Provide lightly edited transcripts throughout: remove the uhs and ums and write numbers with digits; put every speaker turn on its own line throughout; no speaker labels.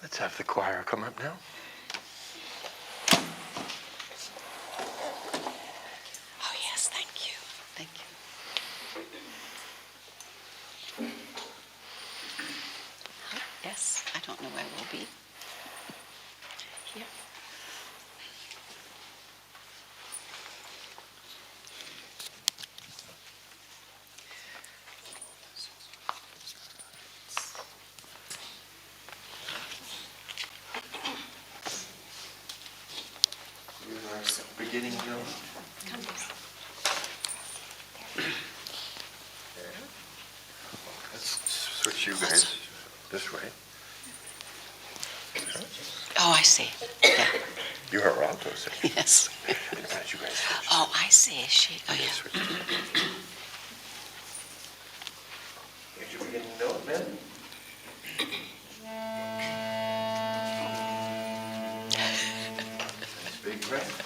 Let's have the choir come up now.
Oh yes, thank you. Thank you. Oh, yes, I don't know where we'll be. Here.
Beginning zone. Let's switch you guys this way.
Oh, I see. Yeah.
You are alto, so.
Yes.
You guys switch.
Oh, I see. She. Oh, yeah.
Switch. Here's your beginning note, man. Nice big breath.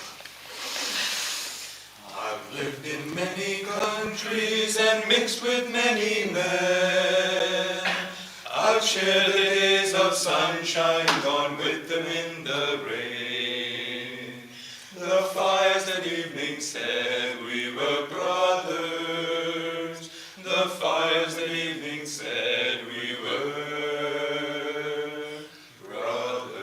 I've lived in many countries and mixed with many men. I've shared the days of sunshine, gone with them in the rain. The fires that evening said we were brothers. The fires that evening said we were brothers.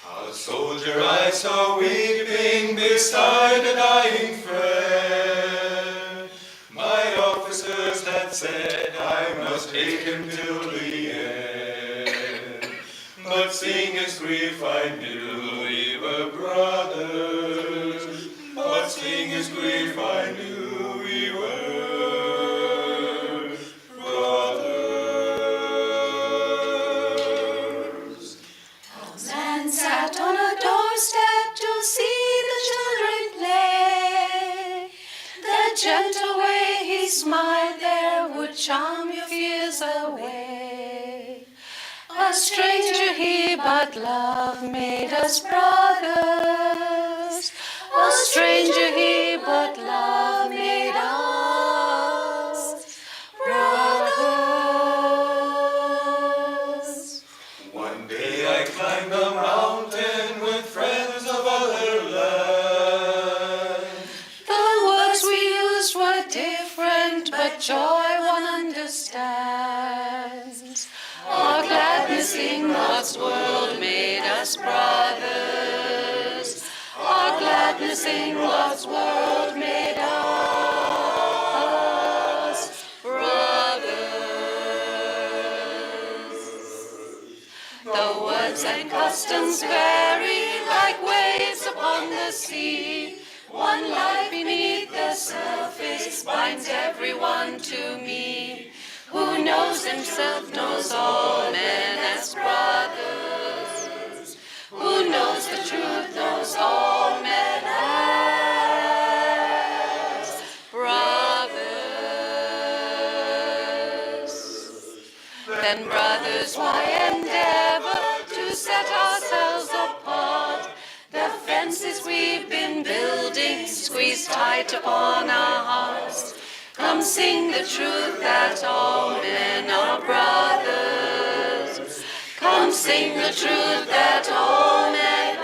A soldier I saw weeping beside a dying friend. My officers had said I must take him till the end. But seeing his grief I knew we were brothers. But seeing his grief I knew we were brothers.
A man sat on a doorstep to see the children play. The gentle way he smiled there would charm your fears away. A stranger he, but love made us brothers. A stranger he, but love made us brothers.
One day I climbed a mountain with friends of other land.
The words we used were different, but joy one understands. Our gladness in God's world made us brothers. Our gladness in God's world made us brothers. The words and customs vary like waves upon the sea. One life beneath the surface binds everyone to me. Who knows himself knows all men as brothers. Who knows the truth knows all men as brothers. Then brothers, why endeavor to set ourselves apart? The fences we've been building squeeze tight upon our hearts. Come sing the truth that all men are brothers. Come sing the truth that all men are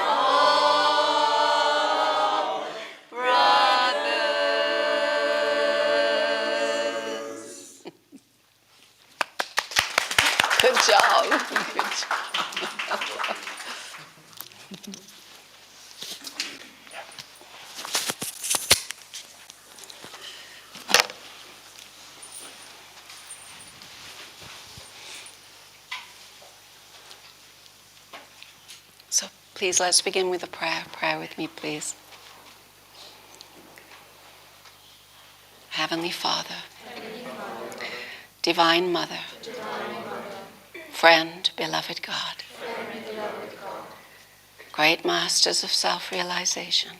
brothers.
Good job. Good job. So please let's begin with a prayer. Prayer with me, please. Heavenly Father, Divine Mother, Friend, beloved God, Great Masters of self-realization,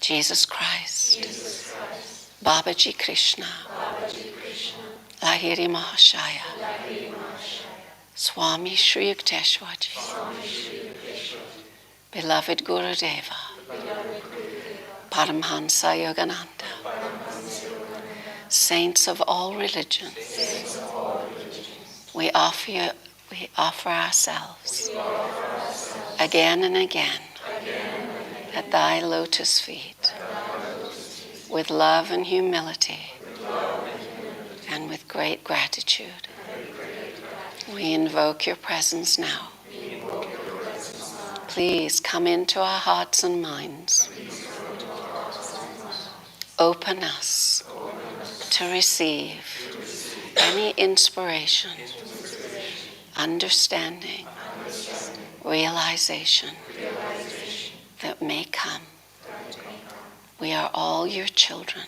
Jesus Christ, Babaji Krishna, Lahiri Mahashaya, Swami Shri Yukteswarji, beloved Gurudeva, Paramhansa Yogananda, saints of all religions, we offer ourselves again and again at thy lotus feet with love and humility and with great gratitude. We invoke your presence now. Please come into our hearts and minds. Open us to receive any inspiration, understanding, realization that may come. We are all your children,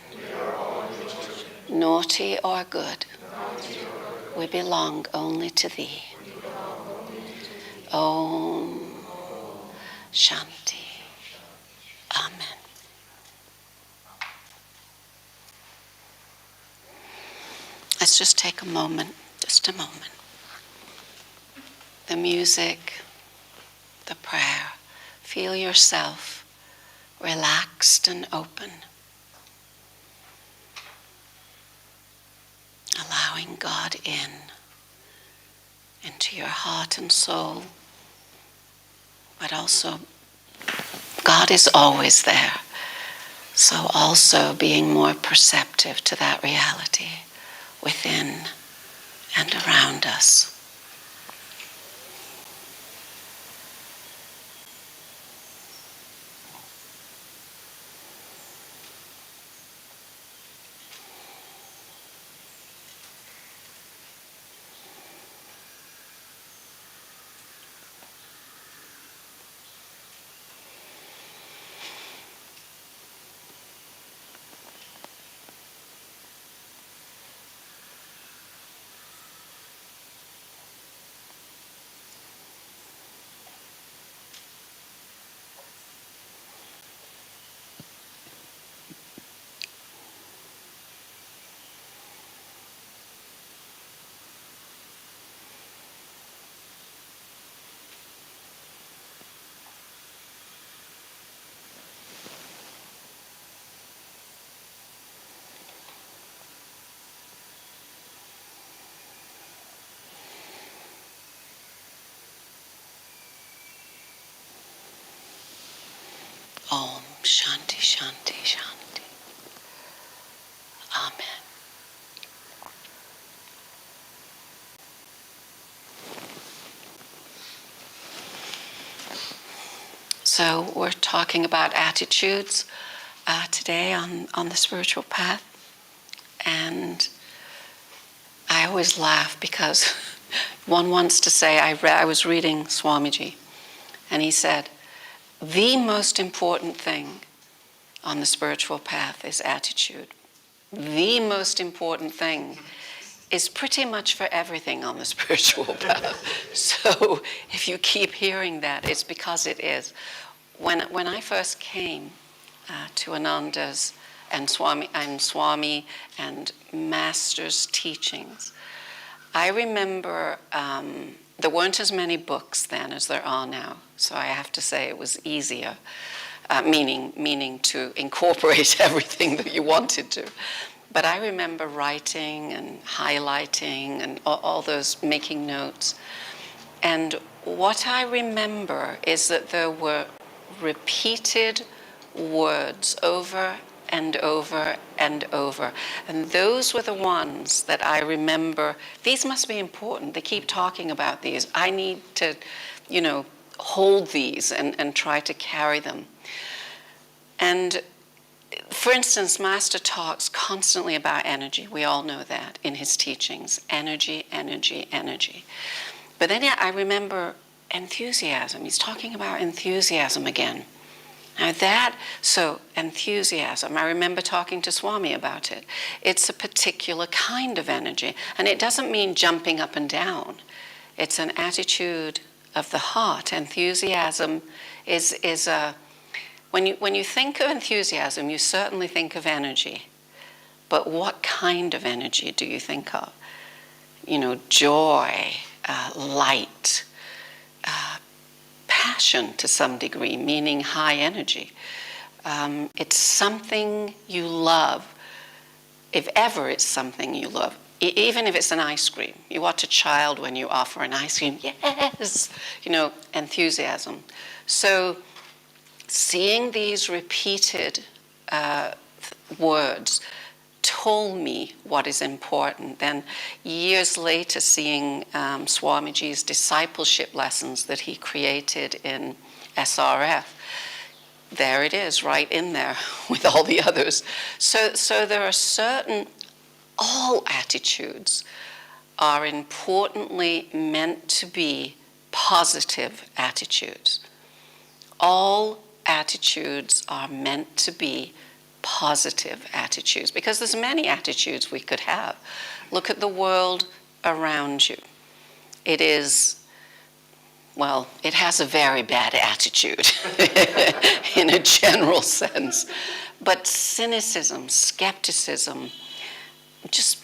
naughty or good. We belong only to thee. Om Shanti. Amen. Let's just take a moment, just a moment. The music, the prayer. Feel yourself relaxed and open. Allowing God into your heart and soul. But also, God is always there. So also being more perceptive to that reality within and around us. Om Shanti Shanti Shanti. Amen. So we're talking about attitudes today on the spiritual path. And I always laugh because one wants to say, I was reading Swamiji, and he said, the most important thing on the spiritual path is attitude. The most important thing is pretty much for everything on the spiritual path. So if you keep hearing that, it's because it is. When I first came to Ananda's and Swami and Master's teachings, I remember there weren't as many books then as there are now, so I have to say it was easier, meaning to incorporate everything that you wanted to. But I remember writing and highlighting and all those, making notes. And what I remember is that there were repeated words over and over and over. And those were the ones that I remember. These must be important. They keep talking about these. I need to, hold these and try to carry them. And for instance, Master talks constantly about energy. We all know that in his teachings. Energy, energy, energy. But then I remember enthusiasm. He's talking about enthusiasm again. Now so enthusiasm, I remember talking to Swami about it. It's a particular kind of energy. And it doesn't mean jumping up and down. It's an attitude of the heart. Enthusiasm is a... When you think of enthusiasm, you certainly think of energy. But what kind of energy do you think of? Joy, light, passion to some degree, meaning high energy. It's something you love if ever it's something you love, even if it's an ice cream, you watch a child when you offer an ice cream, yes, enthusiasm. So seeing these repeated words told me what is important. Then years later, seeing Swamiji's discipleship lessons that he created in SRF, there it is, right in there with all the others. So there are certain, all attitudes are importantly meant to be positive attitudes. All attitudes are meant to be positive attitudes, because there's many attitudes we could have. Look at the world around you. It has a very bad attitude in a general sense. But cynicism, skepticism, just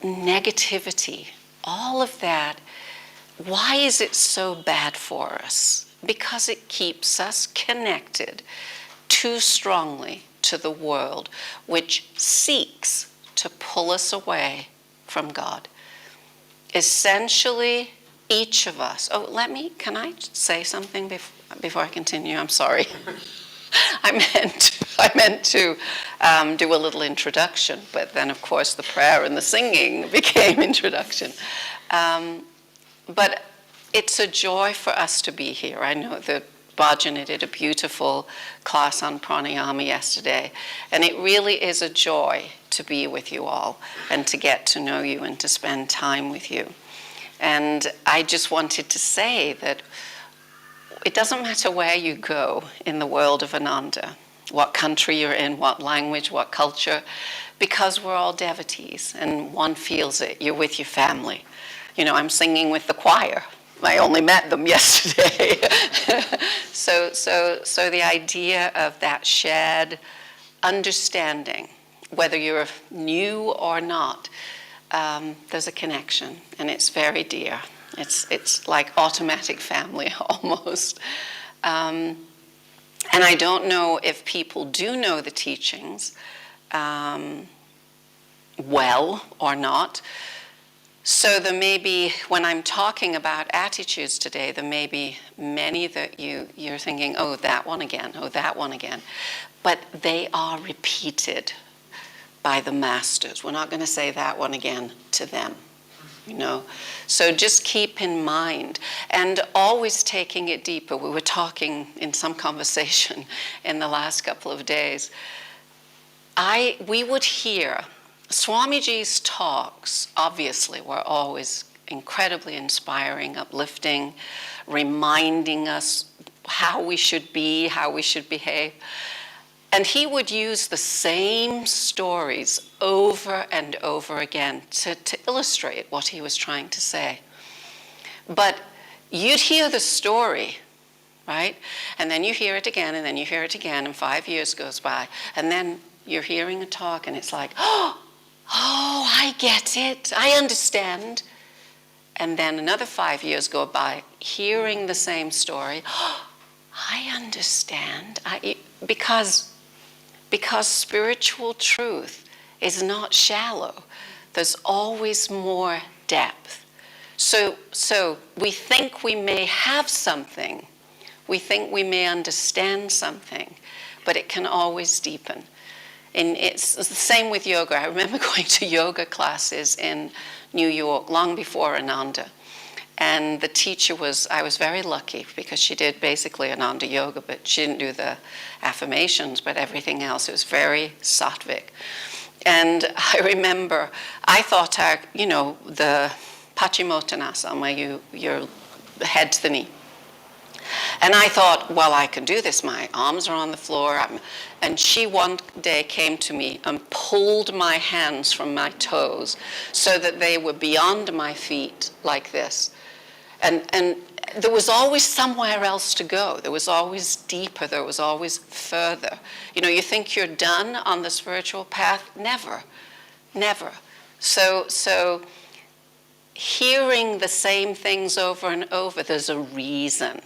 negativity, all of that, why is it so bad for us? Because it keeps us connected too strongly to the world, which seeks to pull us away from God. Essentially, each of us, can I say something before I continue? I'm sorry. I meant to do a little introduction, but then of course the prayer and the singing became introduction. But it's a joy for us to be here. I know that Bhajana did a beautiful class on pranayama yesterday, and it really is a joy to be with you all and to get to know you and to spend time with you. And I just wanted to say that it doesn't matter where you go in the world of Ananda, what country you're in, what language, what culture, because we're all devotees and one feels it. You're with your family. I'm singing with the choir. I only met them yesterday. So the idea of that shared understanding, whether you're new or not, there's a connection, and it's very dear. It's like automatic family almost. And I don't know if people do know the teachings well or not. So there may be, when I'm talking about attitudes today, there may be many that you're thinking, oh, that one again, oh, that one again. But they are repeated by the masters. We're not going to say that one again to them, So just keep in mind, and always taking it deeper. We were talking in some conversation in the last couple of days. We would hear Swamiji's talks, obviously, were always incredibly inspiring, uplifting, reminding us how we should be, how we should behave. And he would use the same stories over and over again to illustrate what he was trying to say. But you'd hear the story, right? And then you hear it again, and then you hear it again, and 5 years goes by. And then you're hearing a talk, and it's like, oh, I get it. I understand. And then another 5 years go by, hearing the same story. Oh, I understand. Because spiritual truth is not shallow. There's always more depth. So we think we may have something. We think we may understand something, but it can always deepen. And it's the same with yoga. I remember going to yoga classes in New York long before Ananda. And the teacher I was very lucky because she did basically Ananda yoga, but she didn't do the affirmations, but everything else. It was very sattvic. And I remember, I thought, the Paschimottanasana, where you're head to the knee. And I thought, well, I can do this. My arms are on the floor. And she one day came to me and pulled my hands from my toes so that they were beyond my feet like this. And there was always somewhere else to go. There was always deeper. There was always further. You think you're done on the spiritual path? Never. Never. So hearing the same things over and over, there's a reason.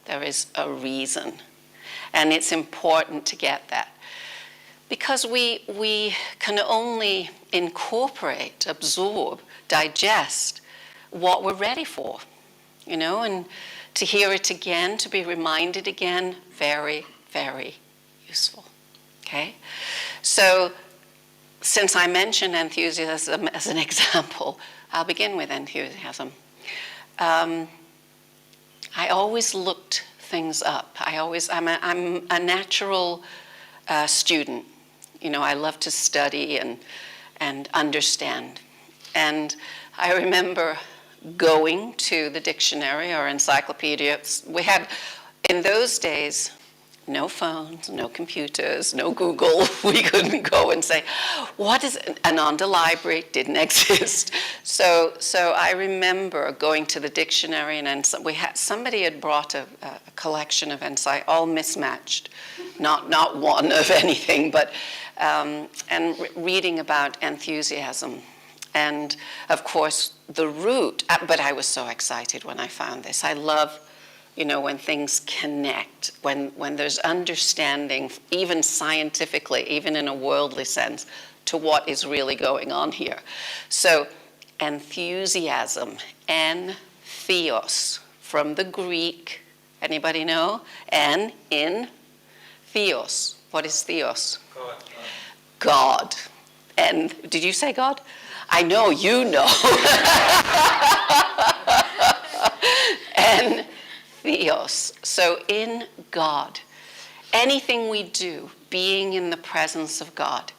There is a reason. And it's important to get that. because we can only incorporate, absorb, digest what we're ready for, and to hear it again, to be reminded again, very, very useful. Okay? So, since I mentioned enthusiasm as an example, I'll begin with enthusiasm. I always looked things up. I'm a natural student. I love to study and understand. And I remember going to the dictionary or encyclopedia. We had, in those days, no phones, no computers, no Google. We couldn't go and say, what is it? Ananda Library didn't exist. So I remember going to the dictionary, and somebody had brought a collection of all mismatched, not one of anything, but and reading about enthusiasm. And of course, the root, but I was so excited when I found this. I love when things connect, when there's understanding, even scientifically, even in a worldly sense, to what is really going on here. So, enthusiasm, entheos, from the Greek, anybody know? In, theos. What is theos? God. And did you say God? I know you know. And theos. So in God, anything we do, being in the presence of God,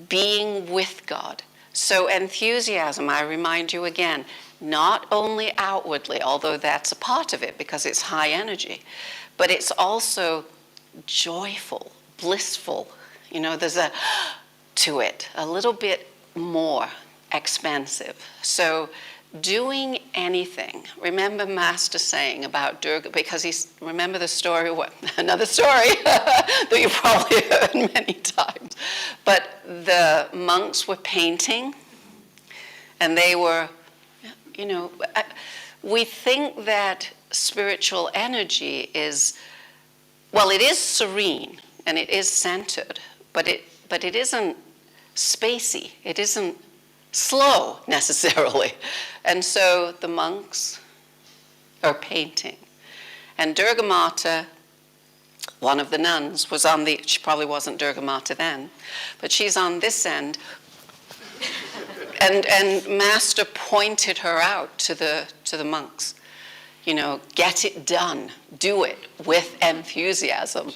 being with God. So enthusiasm, I remind you again, not only outwardly, although that's a part of it because it's high energy, but it's also joyful, blissful. There's a to it, a little bit more expansive. So doing anything. Remember Master saying about Durga, because remember the story, another story that you probably heard many times. But the monks were painting, and they were, we think that spiritual energy is, it is serene, and it is centered, but it isn't spacey. It isn't slow necessarily. And so the monks are painting. And Durga Mata, one of the nuns, was she probably wasn't Durga Mata then, but she's on this end. And Master pointed her out to the monks. Get it done. Do it with enthusiasm.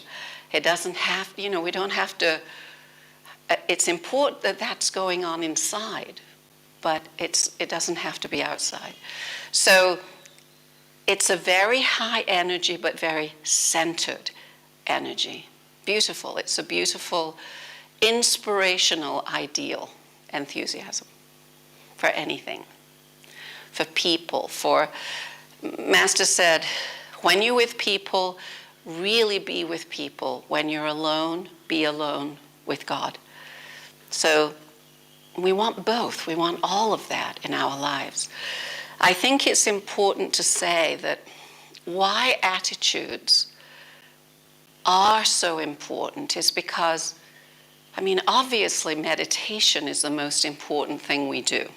It doesn't have, we don't have to. It's important that that's going on inside, but it doesn't have to be outside. So it's a very high energy, but very centered energy. Beautiful. It's a beautiful, inspirational ideal, enthusiasm, for anything, for people, Master said, when you're with people, really be with people. When you're alone, be alone with God. So we want both. We want all of that in our lives. I think it's important to say that why attitudes are so important is because, obviously meditation is the most important thing we do.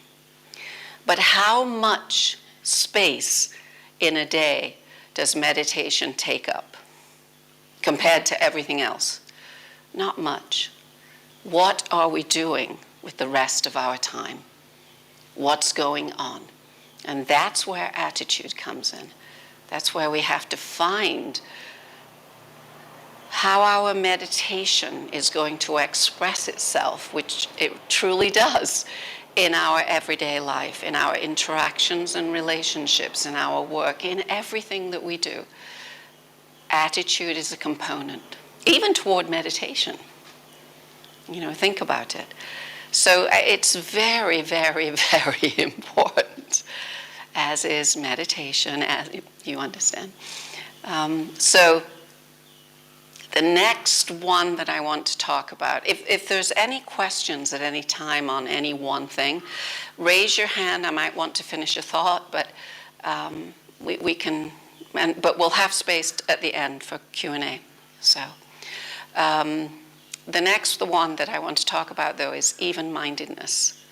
But how much space in a day does meditation take up compared to everything else? Not much. What are we doing with the rest of our time? What's going on? And that's where attitude comes in. That's where we have to find how our meditation is going to express itself, which it truly does, in our everyday life, in our interactions and relationships, in our work, in everything that we do. Attitude is a component, even toward meditation. Think about it. So it's very, very, very important, as is meditation, as you understand. So the next one that I want to talk about, if there's any questions at any time on any one thing, raise your hand. I might want to finish a thought, but we can, but we'll have space at the end for Q&A. So the one that I want to talk about, though, is even-mindedness.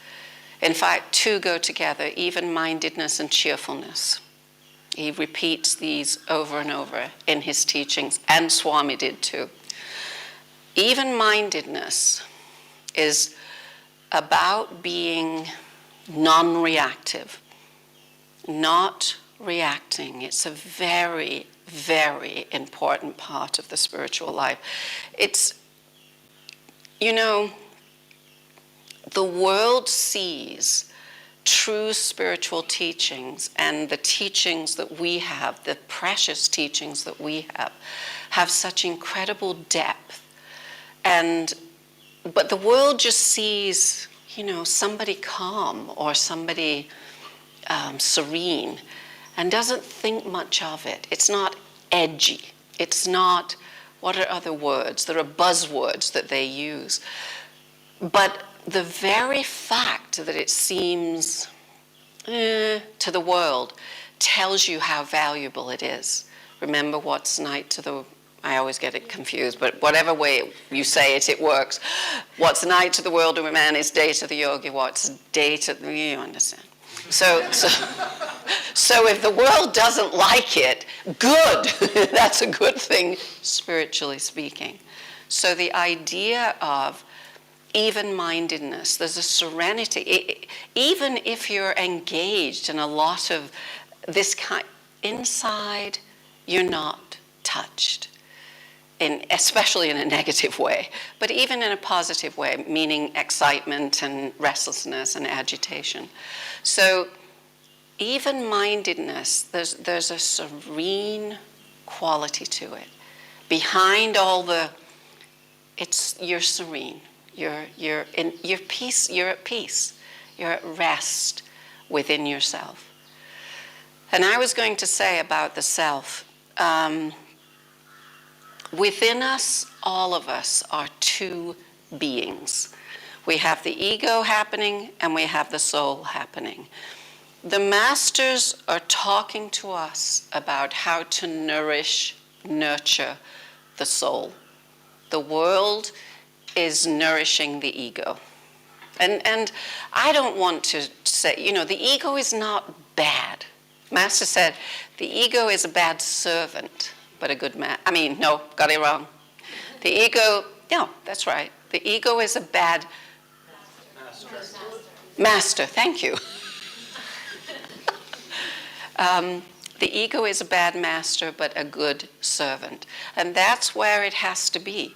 In fact, two go together, even-mindedness and cheerfulness. He repeats these over and over in his teachings, and Swami did too. Even-mindedness is about being non-reactive, not reacting. It's a very, very important part of the spiritual life. It's, you know, the world sees true spiritual teachings, and the teachings that we have, the precious teachings that we have such incredible depth. But the world just sees, you know, somebody calm or somebody serene, and doesn't think much of it. It's not edgy. It's not, what are other words? There are buzzwords that they use. But the very fact that it seems to the world tells you how valuable it is. Remember, what's night to the, I always get it confused, but whatever way you say it, it works. What's night to the world of man is day to the yogi. What's day to, you understand. So if the world doesn't like it, good. That's a good thing, spiritually speaking. So the idea of even-mindedness, there's a serenity. Even if you're engaged in a lot of this kind, inside you're not touched, especially in a negative way, but even in a positive way, meaning excitement and restlessness and agitation. So even-mindedness, there's a serene quality to it. Behind all the, you're serene. You're peace. You're at peace. You're at rest within yourself. And I was going to say about the self, within us, all of us are two beings. We have the ego happening and we have the soul happening. The masters are talking to us about how to nurture the soul. The world is nourishing the ego. And I don't want to say, you know, the ego is not bad. Master said, the ego is a bad servant, but a good man. No, got it wrong. The ego, no, that's right. The ego is a bad master. Thank you. The ego is a bad master, but a good servant. And that's where it has to be.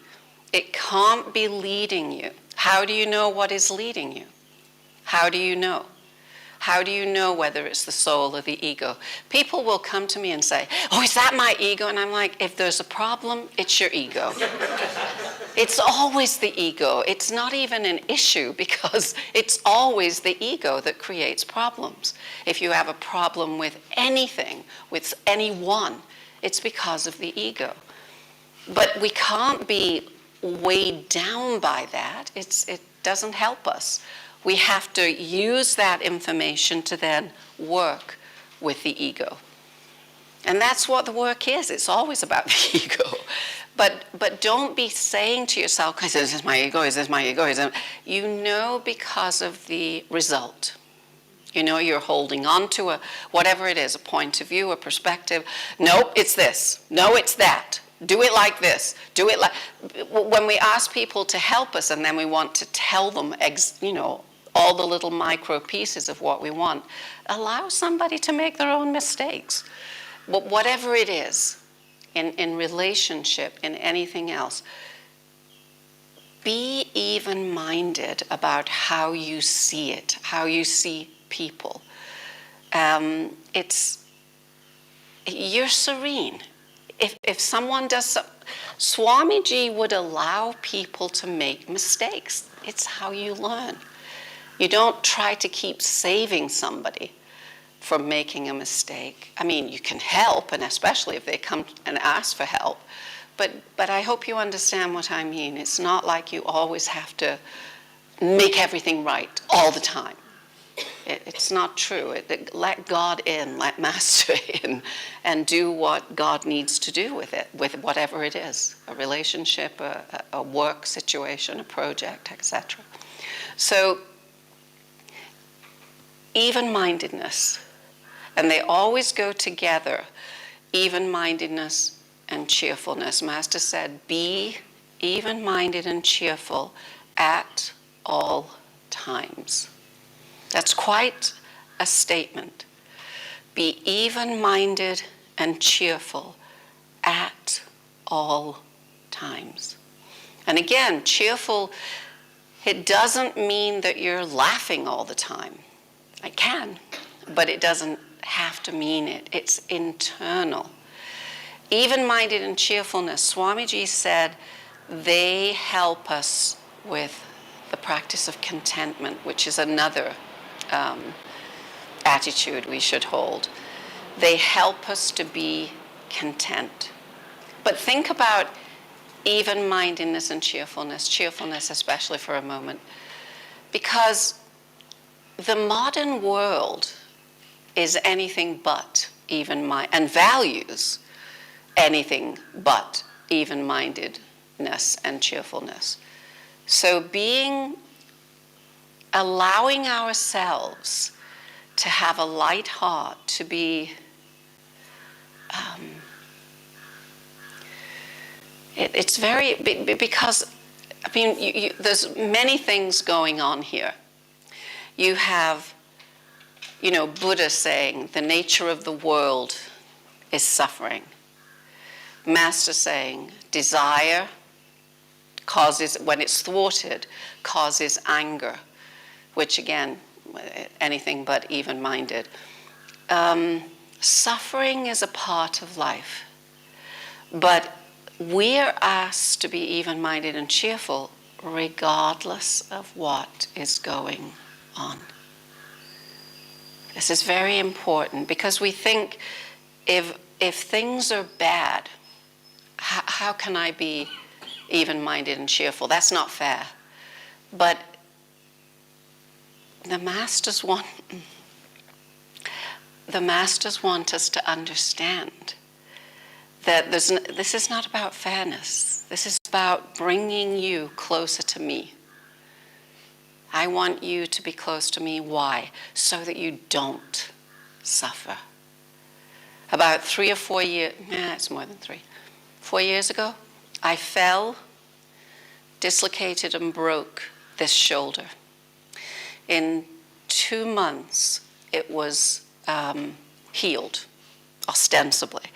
It can't be leading you. How do you know what is leading you? How do you know? How do you know whether it's the soul or the ego? People will come to me and say, oh, is that my ego? And I'm like, if there's a problem, it's your ego. It's always the ego. It's not even an issue because it's always the ego that creates problems. If you have a problem with anything, with anyone, it's because of the ego. But we can't be weighed down by that. It doesn't help us. We have to use that information to then work with the ego. And that's what the work is. It's always about the ego. But don't be saying to yourself, is this my ego, is this my ego? You know because of the result. You know you're holding on to whatever it is, a point of view, a perspective. Nope, it's this. No, it's that. Do it like this. Do it like... When we ask people to help us and then we want to tell them, all the little micro pieces of what we want, allow somebody to make their own mistakes. But whatever it is, in relationship, in anything else, be even-minded about how you see it, how you see people. You're serene. If someone does Swamiji would allow people to make mistakes. It's how you learn. You don't try to keep saving somebody from making a mistake. You can help, and especially if they come and ask for help. But I hope you understand what I mean. It's not like you always have to make everything right all the time. it's not true. Let God in, let Master in, and do what God needs to do with it, with whatever it is, a relationship, a work situation, a project, etc. So, even-mindedness, and they always go together, even-mindedness and cheerfulness. Master said, be even-minded and cheerful at all times. That's quite a statement. Be even-minded and cheerful at all times. And again, cheerful, it doesn't mean that you're laughing all the time. It can, but it doesn't have to mean it. It's internal. Even-minded and cheerfulness, Swamiji said, they help us with the practice of contentment, which is another attitude we should hold. They help us to be content. But think about even-mindedness and cheerfulness especially for a moment, because the modern world is anything but even-minded and values anything but even-mindedness and cheerfulness. So allowing ourselves to have a light heart, to be, it's very, because, I mean, there's many things going on here. You have, Buddha saying the nature of the world is suffering. Master saying desire causes, when it's thwarted, causes anger, which again, anything but even-minded. Suffering is a part of life, but we're asked to be even-minded and cheerful regardless of what is going on. This is very important, because we think if things are bad, how can I be even-minded and cheerful? That's not fair. But the Masters want us to understand that this is not about fairness. This is about bringing you closer to me. I want you to be close to me. Why? So that you don't suffer. About 3 or 4 years, it's more than 3, 4 years ago, I fell, dislocated and broke this shoulder. In 2 months, it was healed, ostensibly.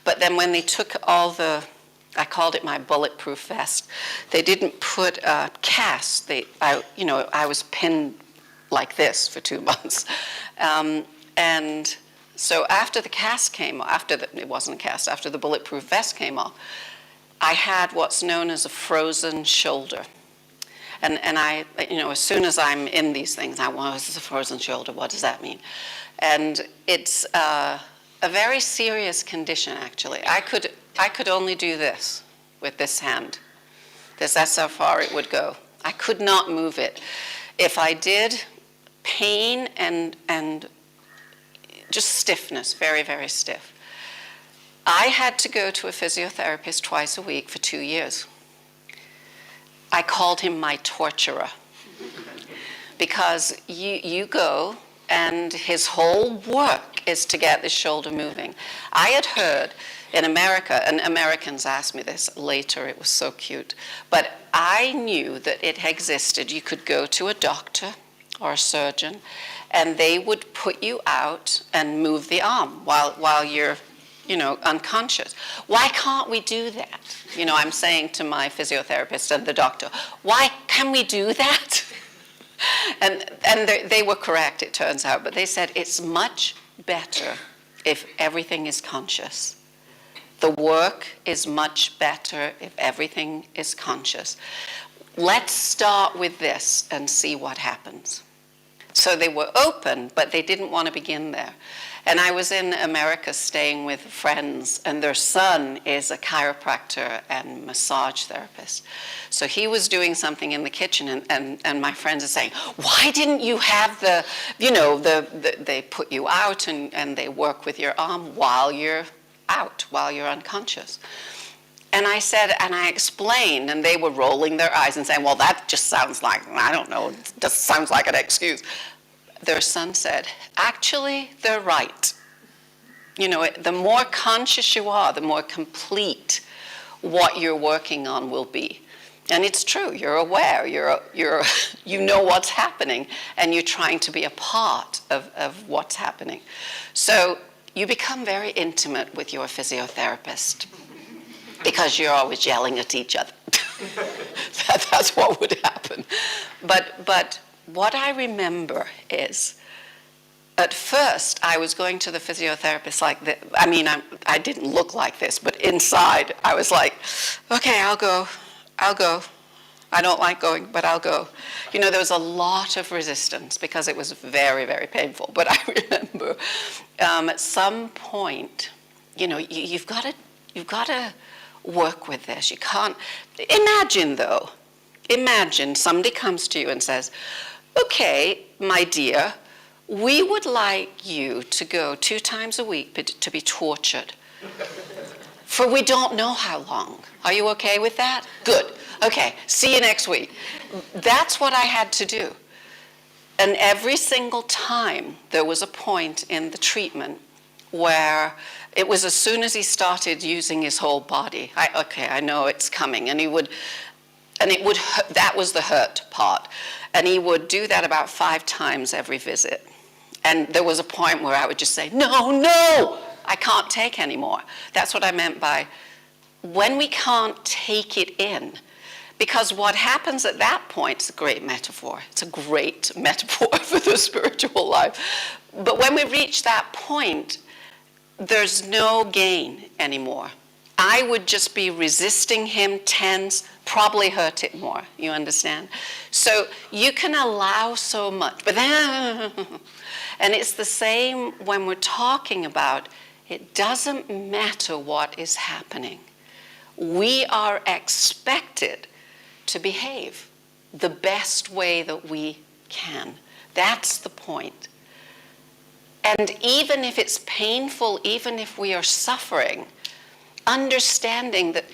But then when they took all I called it my bulletproof vest, they didn't put a cast. I was pinned like this for 2 months. And so after the cast came off, it wasn't a cast, after the bulletproof vest came off, I had what's known as a frozen shoulder. And I, as soon as I'm in these things, this is a frozen shoulder, what does that mean? And it's a very serious condition, actually. I could only do this with this hand. That's how far it would go. I could not move it. If I did, pain and just stiffness, very, very stiff. I had to go to a physiotherapist twice a week for 2 years. I called him my torturer, because you go and his whole work is to get this shoulder moving. I had heard in America, and Americans asked me this later, it was so cute, but I knew that it existed. You could go to a doctor or a surgeon, and they would put you out and move the arm while you're unconscious. Why can't we do that? I'm saying to my physiotherapist and the doctor, why can we do that? And they were correct, it turns out, but they said it's much better if everything is conscious. The work is much better if everything is conscious. Let's start with this and see what happens. So they were open, but they didn't want to begin there. And I was in America staying with friends, and their son is a chiropractor and massage therapist. So he was doing something in the kitchen, and my friends are saying, why didn't you have they put you out and they work with your arm while you're out, while you're unconscious. And I said, and I explained, and they were rolling their eyes and saying, well, that just sounds like, I don't know, it just sounds like an excuse. Their son said, actually, they're right. The more conscious you are, the more complete what you're working on will be. And it's true, you're aware, you know what's happening, and you're trying to be a part of what's happening. So you become very intimate with your physiotherapist because you're always yelling at each other. That's what would happen. But what I remember is, at first, I was going to the physiotherapist like this. I mean, I didn't look like this, but inside, I was like, okay, I'll go. I don't like going, but I'll go. There was a lot of resistance because it was very, very painful. But I remember at some point, you've got to work with this. You can't. Imagine somebody comes to you and says, okay, my dear, we would like you to go 2 times a week to be tortured. For we don't know how long. Are you okay with that? Good. Okay, see you next week. That's what I had to do. And every single time there was a point in the treatment where it was as soon as he started using his whole body. I know it's coming. And it would hurt, that was the hurt part. And he would do that about 5 times every visit. And there was a point where I would just say, no, I can't take anymore. That's what I meant by when we can't take it in. Because what happens at that point is a great metaphor. It's a great metaphor for the spiritual life. But when we reach that point, there's no gain anymore. I would just be resisting him, tense, probably hurt it more, you understand? So you can allow so much, but then, and it's the same when we're talking about, it doesn't matter what is happening. We are expected to behave the best way that we can. That's the point. And even if it's painful, even if we are suffering, understanding that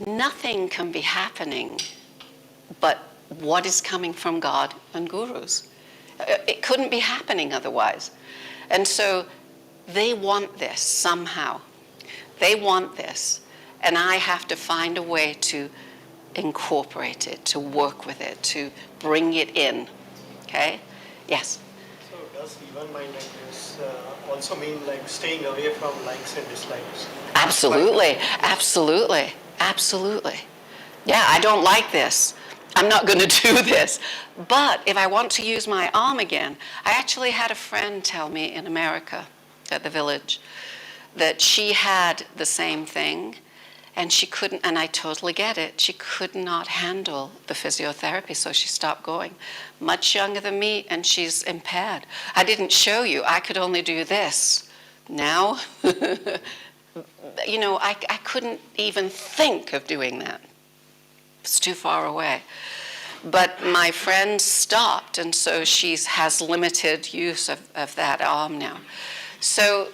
nothing can be happening but what is coming from God and gurus. It couldn't be happening otherwise. And so they want this somehow. They want this. And I have to find a way to incorporate it, to work with it, to bring it in. Okay? Yes?
So does even-mindedness also mean like staying away from likes and dislikes?
Absolutely. Yeah, I don't like this. I'm not going to do this. But if I want to use my arm again, I actually had a friend tell me in America at the village that she had the same thing and she couldn't, and I totally get it, she could not handle the physiotherapy, so she stopped going. Much younger than me, and she's impaired. I didn't show you, I could only do this. Now, I couldn't even think of doing that. It's too far away. But my friend stopped, and so she has limited use of that arm now. So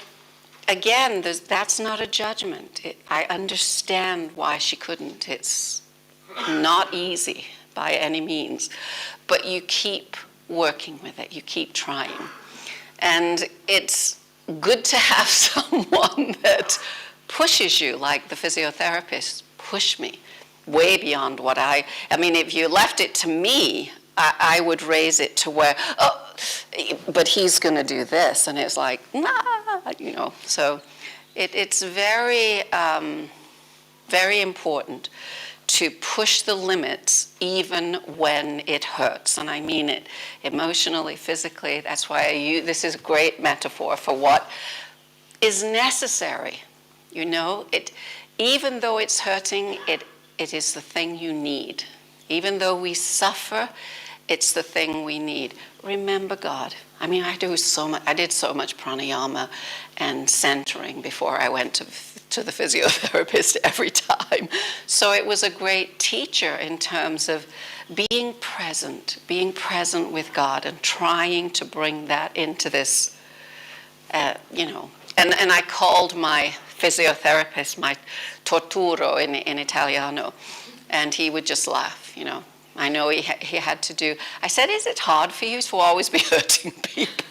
again, that's not a judgment. I understand why she couldn't. It's not easy by any means. But you keep working with it. You keep trying. And it's good to have someone that pushes you, like the physiotherapist pushed me way beyond what I mean, if you left it to me, I would raise it to where, but he's going to do this. And it's like, nah, So it's very, very important to push the limits even when it hurts. And I mean it emotionally, physically. That's why this is a great metaphor for what is necessary. Even though it's hurting, it is the thing you need. Even though we suffer, it's the thing we need. Remember God. I mean, I did so much pranayama and centering before I went to the physiotherapist every time. So it was a great teacher in terms of being present with God and trying to bring that into this, And I called my physiotherapist my torturo in Italiano, and he would just laugh, I know he had to do. I said, is it hard for you to always be hurting people?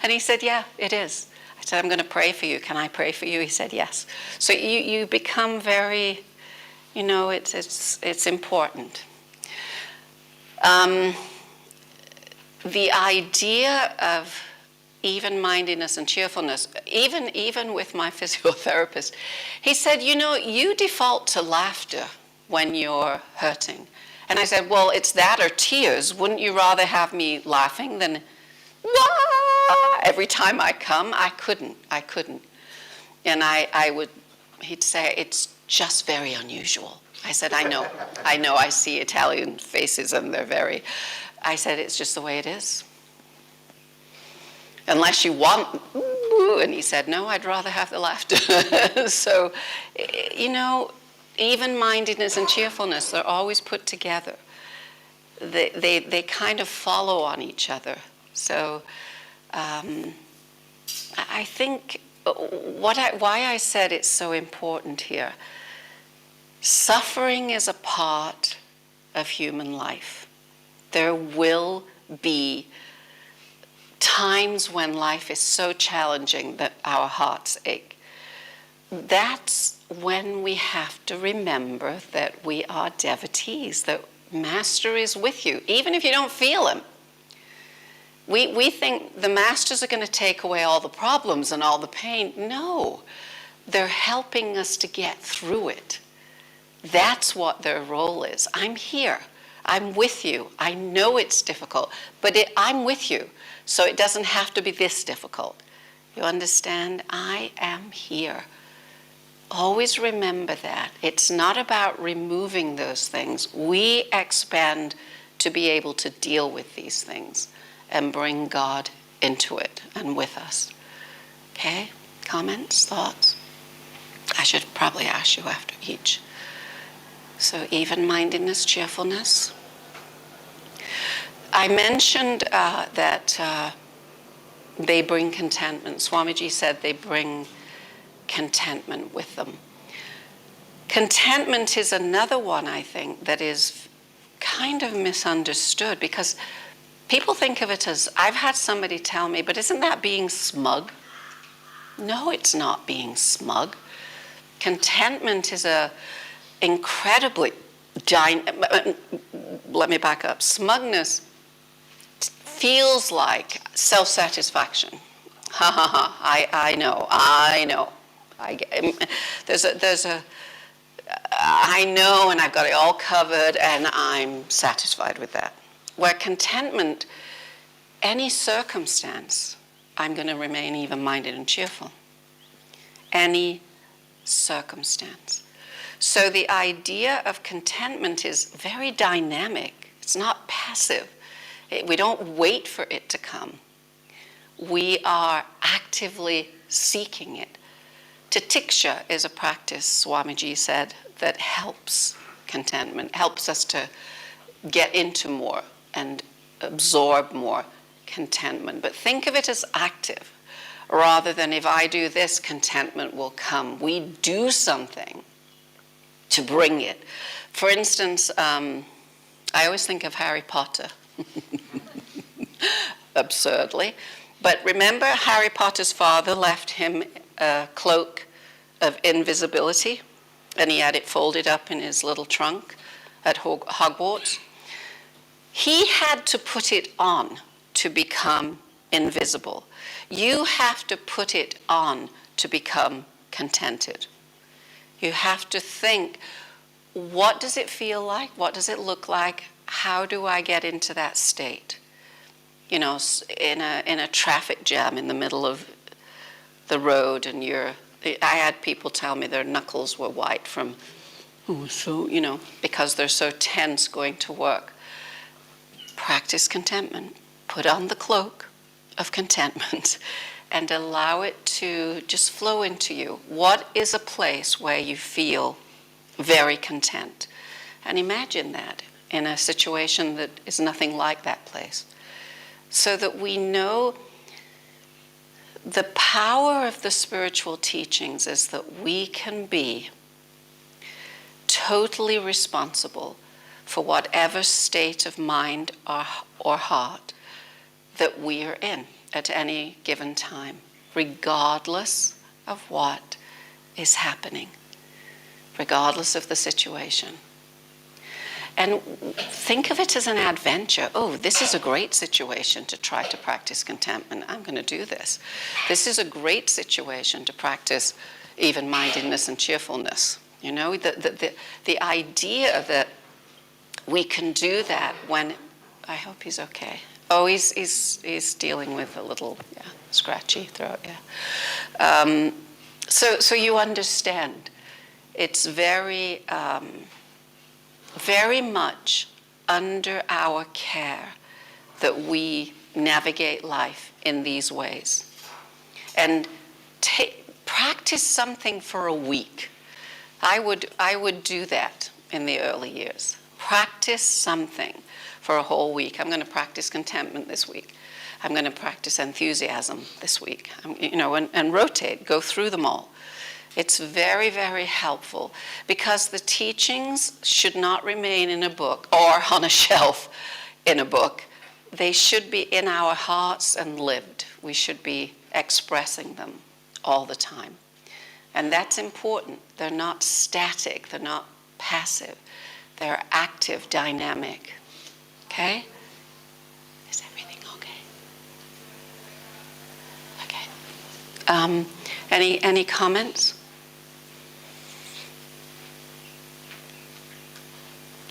And he said, yeah, it is. I said, I'm going to pray for you. Can I pray for you? He said, yes. So you become very, it's important. The idea of even-mindedness and cheerfulness, even with my physiotherapist, he said, you default to laughter when you're hurting. And I said, well, it's that or tears. Wouldn't you rather have me laughing than wah? Every time I come? I couldn't. And he'd say, it's just very unusual. I said, I know, I see Italian faces and I said, it's just the way it is. Unless you want, and he said, no, I'd rather have the laughter. So, even-mindedness and cheerfulness, they're always put together. They kind of follow on each other. So I think why I said it's so important here, suffering is a part of human life. There will be times when life is so challenging that our hearts ache. That's when we have to remember that we are devotees, that Master is with you, even if you don't feel him. We think the Masters are going to take away all the problems and all the pain. No, they're helping us to get through it. That's what their role is. I'm here. I'm with you. I know it's difficult, but I'm with you, so it doesn't have to be this difficult. You understand? I am here. Always remember that. It's not about removing those things. We expand to be able to deal with these things and bring God into it and with us. Okay? Comments? Thoughts? I should probably ask you after each. So even-mindedness, cheerfulness. I mentioned that they bring contentment. Swamiji said they bring contentment with them. Contentment is another one, I think, that is kind of misunderstood because people think of it as, I've had somebody tell me, but isn't that being smug? No, it's not being smug. Contentment is a incredibly let me back up. Smugness feels like self-satisfaction. Ha ha ha, I know. I know, and I've got it all covered, and I'm satisfied with that. Where contentment, any circumstance, I'm going to remain even-minded and cheerful. Any circumstance. So the idea of contentment is very dynamic. It's not passive. We don't wait for it to come. We are actively seeking it. Titiksha is a practice, Swamiji said, that helps contentment, helps us to get into more and absorb more contentment. But think of it as active, rather than if I do this, contentment will come. We do something to bring it. For instance, I always think of Harry Potter, absurdly. But remember, Harry Potter's father left him a cloak of invisibility, and he had it folded up in his little trunk at Hogwarts. He had to put it on to become invisible. You have to put it on to become contented. You have to think, what does it feel like? What does it look like? How do I get into that state? You know, in a traffic jam in the middle of the road, and I had people tell me their knuckles were white from, because they're so tense going to work. Practice contentment. Put on the cloak. of contentment and allow it to just flow into you. What is a place where you feel very content? And imagine that in a situation that is nothing like that place. So that we know the power of the spiritual teachings is that we can be totally responsible for whatever state of mind or heart that we are in at any given time, regardless of what is happening, regardless of the situation. And think of it as an adventure. Oh, this is a great situation to try to practice contentment. I'm going to do this. This is a great situation to practice even-mindedness and cheerfulness. You know, the idea that we can do that when, I hope he's okay. Oh, he's dealing with a little, scratchy throat, So you understand, it's very much under our care that we navigate life in these ways. And practice something for a week. I would do that in the early years. Practice something for a whole week. I'm going to practice contentment this week. I'm going to practice enthusiasm this week. And rotate, go through them all. It's very, very helpful because the teachings should not remain in a book or on a shelf in a book. They should be in our hearts and lived. We should be expressing them all the time. And that's important. They're not static. They're not passive. They're active, dynamic. Okay? Is everything okay? Okay. Any comments?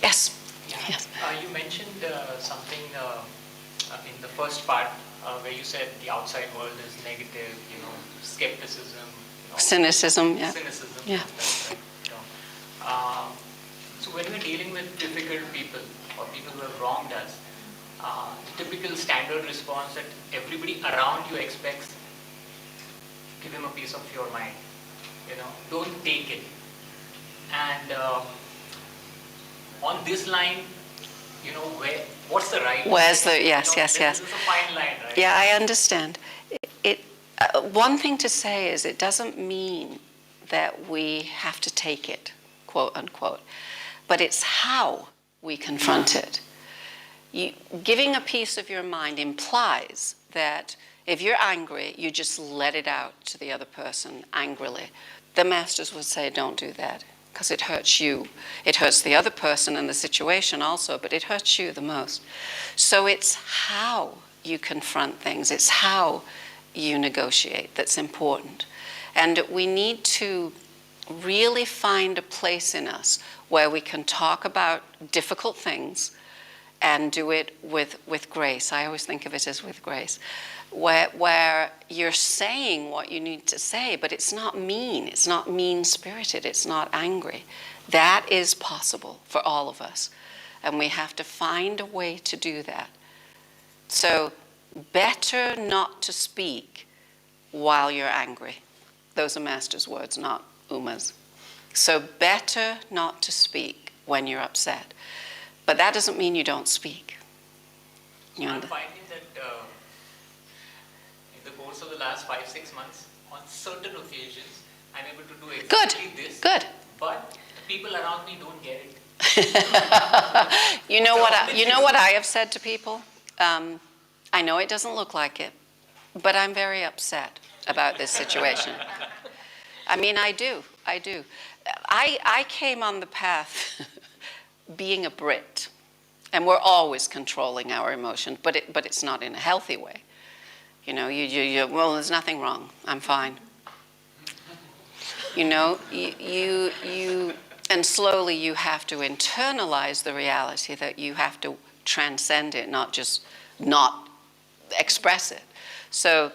Yes. Yes.
You mentioned something in the first part where you said the outside world is negative, skepticism,
Cynicism, yeah.
Cynicism.
Yeah.
That's right. So when we're dealing with difficult people or people who have wronged us, the typical standard response that everybody around you expects, give him a piece of your mind. Don't take it. And on this line, what's the right?
Where's the, yes.
This is a fine line, right?
Yeah, I understand. One thing to say is it doesn't mean that we have to take it, quote unquote, but it's how we confront it. Giving a piece of your mind implies that if you're angry, you just let it out to the other person angrily. The masters would say, don't do that, because it hurts you. It hurts the other person and the situation also, but it hurts you the most. So it's how you confront things. It's how you negotiate that's important. And we need to really find a place in us where we can talk about difficult things and do it with grace. I always think of it as with grace. Where you're saying what you need to say, but it's not mean. It's not mean-spirited. It's not angry. That is possible for all of us. And we have to find a way to do that. So better not to speak while you're angry. Those are Master's words, not Uma's. So better not to speak when you're upset. But that doesn't mean you don't speak.
I'm finding that in the course of the last 5-6 months, on certain occasions, I'm able to do exactly this.
Good.
But the people around me don't get it.
You know what I have said to people? I know it doesn't look like it, but I'm very upset about this situation. I mean, I do. I came on the path being a Brit, and we're always controlling our emotion, but it's not in a healthy way. Well, there's nothing wrong. I'm fine. And slowly you have to internalize the reality that you have to transcend it, not just not express it. So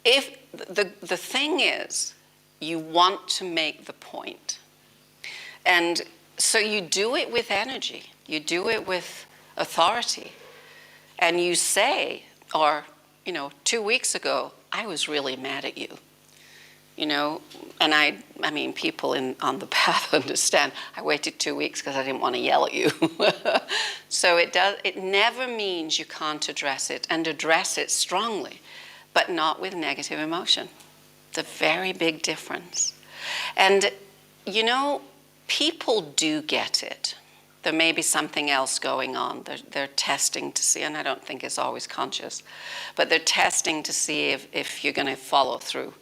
if the thing is, you want to make the point. And so you do it with energy. You do it with authority. And you say, or, 2 weeks ago, I was really mad at you. And I mean, people on the path understand. I waited 2 weeks because I didn't want to yell at you. So it never means you can't address it, and address it strongly, but not with negative emotion. It's a very big difference. And, people do get it. There may be something else going on. They're testing to see, and I don't think it's always conscious, but they're testing to see if you're going to follow through.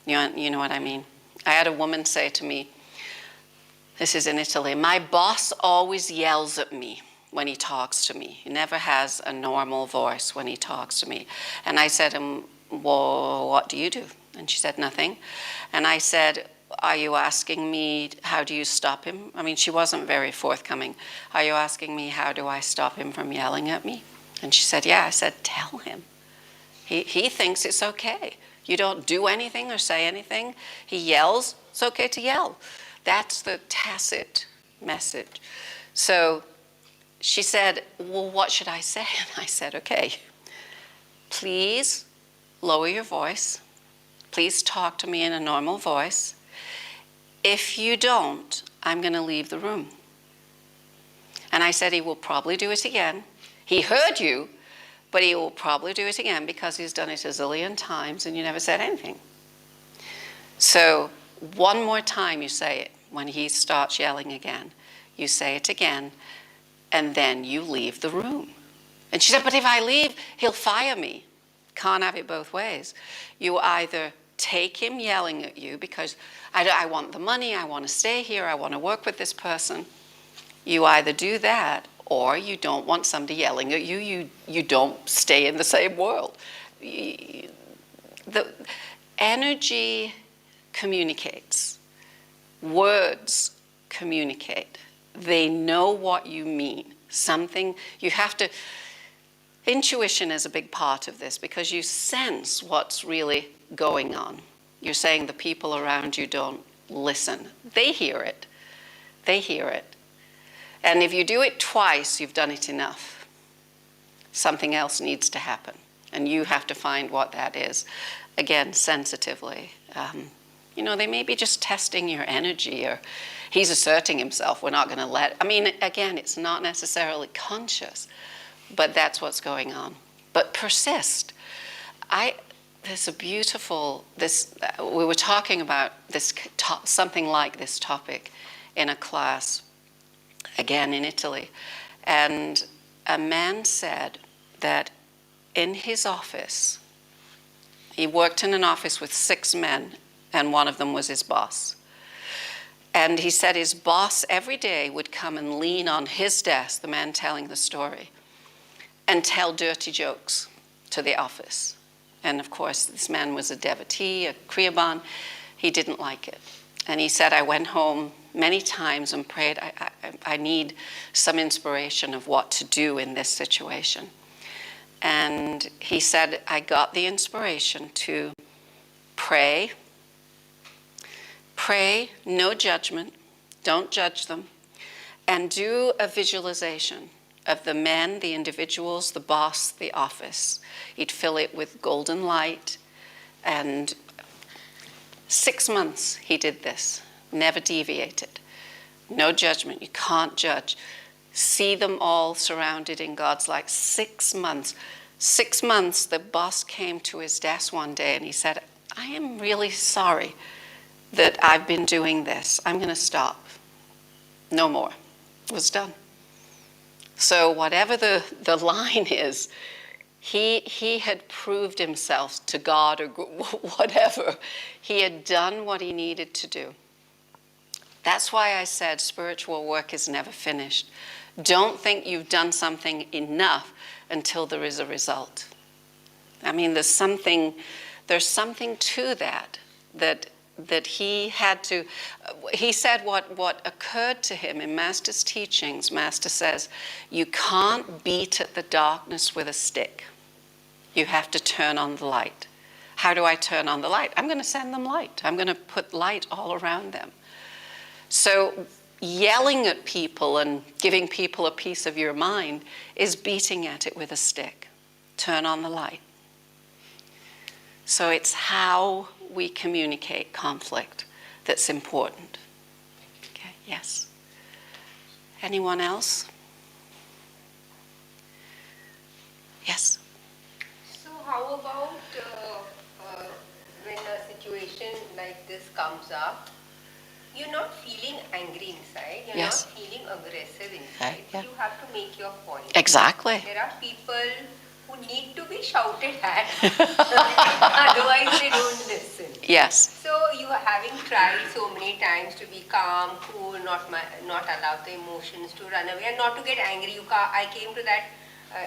You know what I mean? I had a woman say to me, this is in Italy, my boss always yells at me when he talks to me. He never has a normal voice when he talks to me. And I said, well, what do you do? And she said, nothing. And I said, are you asking me, how do you stop him? I mean, she wasn't very forthcoming. Are you asking me, how do I stop him from yelling at me? And she said, yeah. I said, tell him. He thinks it's okay. You don't do anything or say anything. He yells, it's okay to yell. That's the tacit message. So she said, well, what should I say? And I said, okay, please lower your voice. Please talk to me in a normal voice. If you don't, I'm going to leave the room. And I said, he will probably do it again. He heard you, but he will probably do it again because he's done it a zillion times and you never said anything. So one more time you say it. When he starts yelling again, you say it again, and then you leave the room. And she said, but if I leave, he'll fire me. Can't have it both ways. You either take him yelling at you because I want the money, I want to stay here, I want to work with this person. You either do that, or you don't want somebody yelling at you. You don't stay in the same world. The energy communicates. Words communicate. They know what you mean. Something, you have to, intuition is a big part of this because you sense what's really going on. You're saying the people around you don't listen. They hear it. They hear it. And if you do it twice, you've done it enough. Something else needs to happen. And you have to find what that is. Again, sensitively. They may be just testing your energy, or he's asserting himself. We're not going to let... again, it's not necessarily conscious, but that's what's going on. But persist. There's a beautiful... we were talking about this something like this topic in a class, again in Italy, and a man said that in his office, he worked in an office with 6 men, and one of them was his boss. And he said his boss every day would come and lean on his desk, the man telling the story, and tell dirty jokes to the office. And of course, this man was a devotee, a Kriyaban. He didn't like it. And he said, I went home many times and prayed, I need some inspiration of what to do in this situation. And he said, I got the inspiration to pray, no judgment, don't judge them, and do a visualization of the men, the individuals, the boss, the office. He'd fill it with golden light, and 6 months he did this, never deviated. No judgment, you can't judge. See them all surrounded in God's light. 6 months. 6 months, the boss came to his desk one day and he said, I am really sorry that I've been doing this. I'm going to stop. No more. It was done. So whatever the line is, he had proved himself to God or whatever. He had done what he needed to do. That's why I said spiritual work is never finished. Don't think you've done something enough until there is a result. There's something to that he had to, he said what occurred to him in Master's teachings. Master says, you can't beat at the darkness with a stick. You have to turn on the light. How do I turn on the light? I'm going to send them light. I'm going to put light all around them. So yelling at people and giving people a piece of your mind is beating at it with a stick. turn on the light. So it's how we communicate conflict that's important. Okay, yes. Anyone else? Yes.
So how about when a situation like this comes up, you're not feeling angry inside, you're
Yes.
not feeling aggressive inside.
Yeah.
You have to make your point.
Exactly.
There are people who need to be shouted at, otherwise they don't listen.
Yes.
So you are having tried so many times to be calm, cool, not allow the emotions to run away and not to get angry. I came to that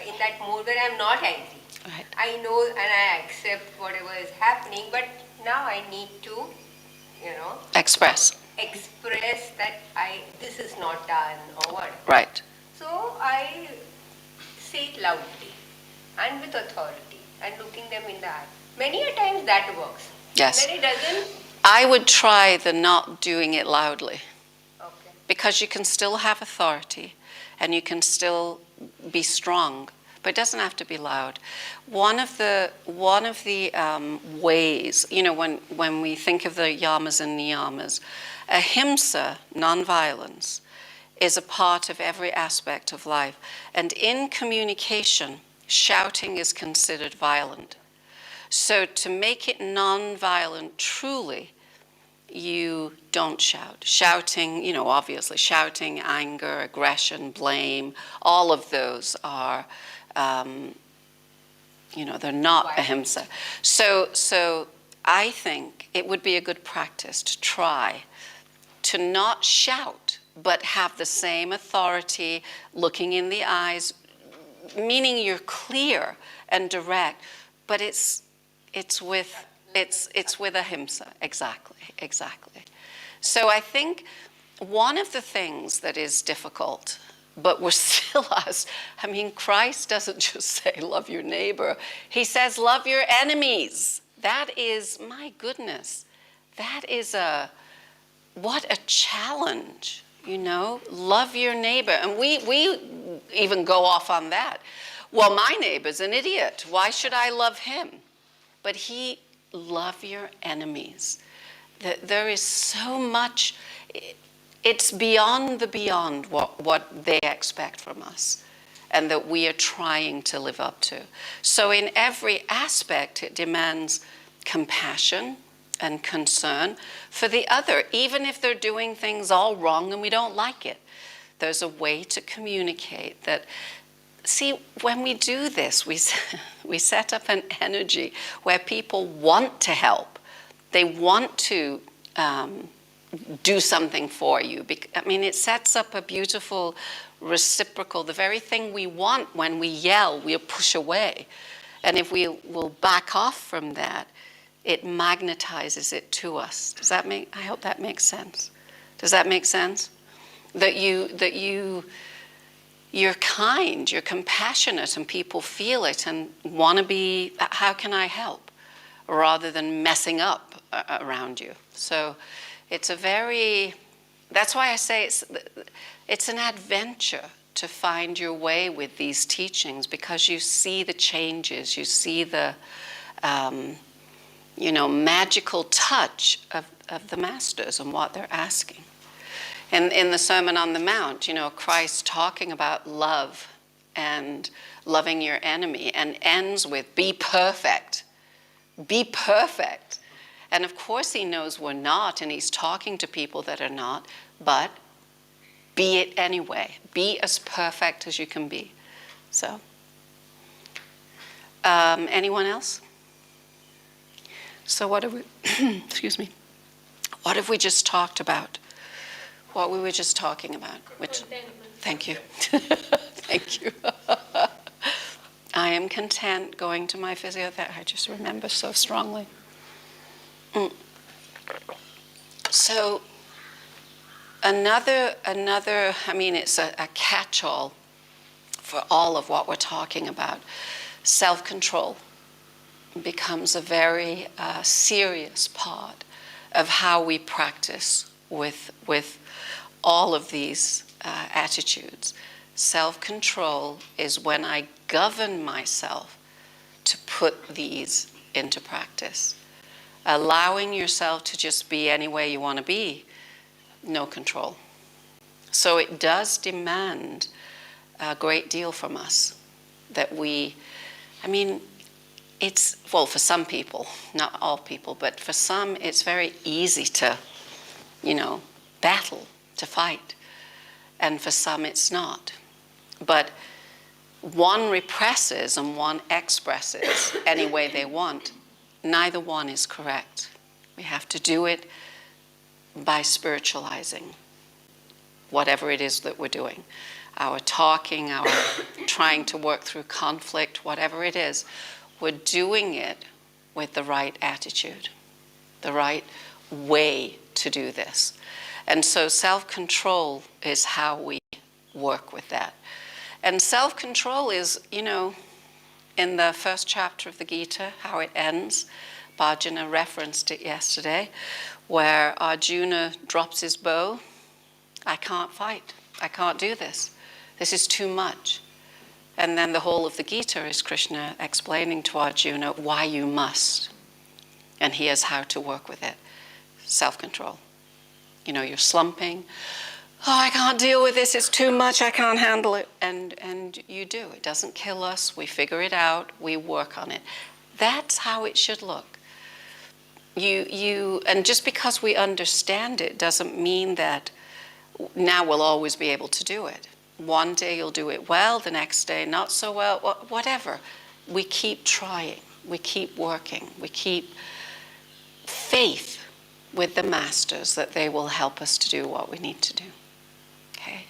in that mode where I'm not angry.
Right.
I know and I accept whatever is happening, but now I need to,
Express.
express that this is not done or what.
Right.
So I say it loudly and with authority and looking them in the eye. Many a times that works.
Yes.
When it doesn't,
I would try the not doing it loudly,
okay.
because you can still have authority and you can still be strong, but it doesn't have to be loud. One of the ways, when we think of the yamas and niyamas, ahimsa, non-violence, is a part of every aspect of life. And in communication, shouting is considered violent. So to make it non-violent truly, you don't shout. Shouting, obviously shouting, anger, aggression, blame, all of those are, they're not ahimsa. So I think it would be a good practice to try to not shout, but have the same authority, looking in the eyes, meaning you're clear and direct, but it's with ahimsa. Exactly. So I think one of the things that is difficult, but we're still us. I mean, Christ doesn't just say love your neighbor. He says love your enemies. That is, my goodness, what a challenge, love your neighbor. And we even go off on that. Well, my neighbor's an idiot. Why should I love him? But love your enemies. There is so much, it's beyond the beyond what they expect from us and that we are trying to live up to. So in every aspect, it demands compassion and concern for the other, even if they're doing things all wrong and we don't like it. There's a way to communicate that. See, when we do this, we set up an energy where people want to help. They want to do something for you. It sets up a beautiful reciprocal, the very thing we want when we yell, we'll push away. And if we will back off from that, it magnetizes it to us. I hope that makes sense. Does that make sense? That you're kind, you're compassionate, and people feel it and want to be, how can I help? Rather than messing up around you. So that's why I say it's an adventure to find your way with these teachings, because you see the changes, you see the magical touch of the masters and what they're asking. In the Sermon on the Mount, Christ talking about love and loving your enemy, and ends with be perfect. Be perfect. And of course he knows we're not, and he's talking to people that are not, but be it anyway. Be as perfect as you can be. So, anyone else? So what have we, excuse me, what have we just talked about? What we were just talking about? Thank you. Thank you. I am content going to my physiotherapist. I just remember so strongly. So another, it's a catch-all for all of what we're talking about. Self-control becomes a very serious part of how we practice with all of these attitudes. Self-control is when I govern myself put these into practice. Allowing yourself to just be any way you want to be, no control. So it does demand a great deal from us that it's, well, for some people, not all people, but for some it's very easy to, battle, to fight. And for some it's not. But one represses and one expresses any way they want. Neither one is correct. We have to do it by spiritualizing whatever it is that we're doing. Our talking, our trying to work through conflict, whatever it is, we're doing it with the right attitude, the right way to do this. And so self-control is how we work with that. And self-control is, in the first chapter of the Gita, how it ends. Bhajana referenced it yesterday, where Arjuna drops his bow. I can't fight. I can't do this. This is too much. And then the whole of the Gita is Krishna explaining to Arjuna why you must. And here's how to work with it. Self-control. You're slumping. Oh, I can't deal with this. It's too much. I can't handle it. And you do. It doesn't kill us. We figure it out. We work on it. That's how it should look. And just because we understand it doesn't mean that now we'll always be able to do it. One day you'll do it well, the next day not so well, whatever. We keep trying. We keep working. We keep faith with the masters that they will help us to do what we need to do. Okay?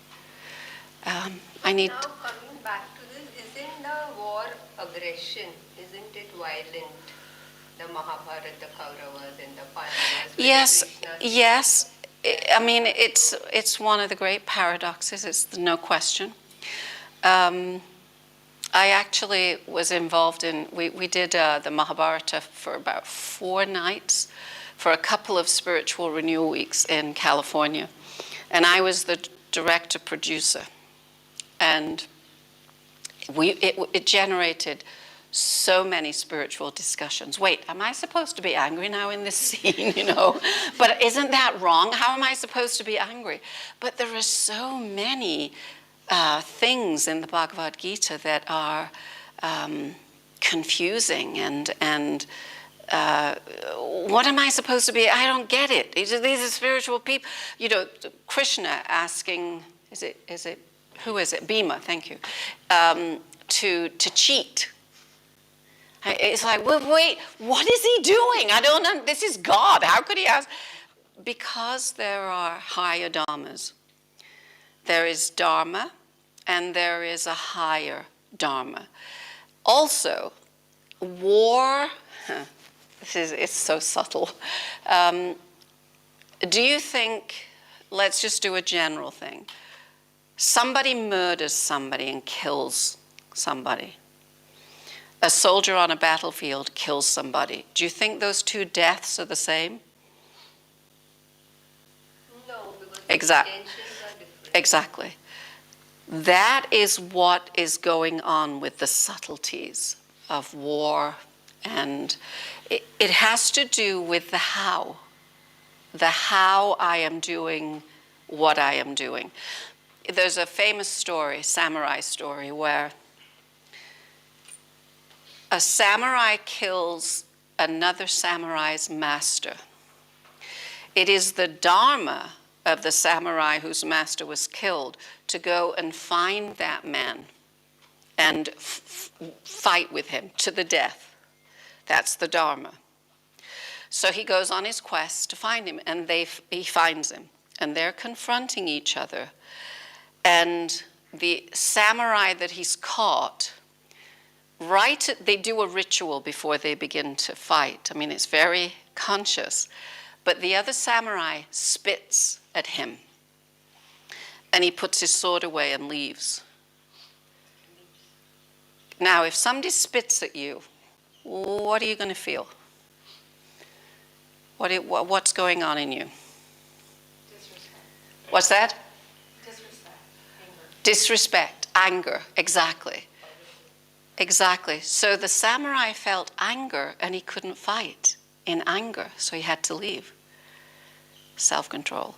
Now coming back to this, isn't the war aggression? Isn't it violent? The Mahabharata, the Kauravas and the Pandavas.
Yes, yes. I mean, it's one of the great paradoxes. It's no question. I actually was involved in, we did the Mahabharata for about 4 nights for a couple of spiritual renewal weeks in California. And I was the director producer. And it generated so many spiritual discussions. Wait, am I supposed to be angry now in this scene, But isn't that wrong? How am I supposed to be angry? But there are so many things in the Bhagavad Gita that are confusing and what am I supposed to be? I don't get it. These are spiritual people. Krishna asking, who is it? Bhima, thank you, to cheat. It's like, well, wait, what is he doing? I don't know. This is God. How could he ask? Because there are higher dharmas. There is dharma, and there is a higher dharma. Also, war, it's so subtle. Do you think, let's just do a general thing. Somebody murders somebody and kills somebody. A soldier on a battlefield kills somebody. Do you think those 2 deaths are the same?
No, because
Exactly.
the intentions are different.
Exactly. That is what is going on with the subtleties of war, and it has to do with the how I am doing what I am doing. There's a famous story, samurai story, where a samurai kills another samurai's master. It is the dharma of the samurai whose master was killed to go and find that man and fight with him to the death. That's the dharma. So he goes on his quest to find him, and he finds him, and they're confronting each other. And the samurai that he's caught, they do a ritual before they begin to fight. I mean, it's very conscious. But the other samurai spits at him. And he puts his sword away and leaves. Now, if somebody spits at you, what are you going to feel? What's going on in you?
Disrespect.
What's that?
Disrespect. Anger.
Disrespect, anger, exactly. Exactly. So the samurai felt anger and he couldn't fight in anger, so he had to leave. Self-control.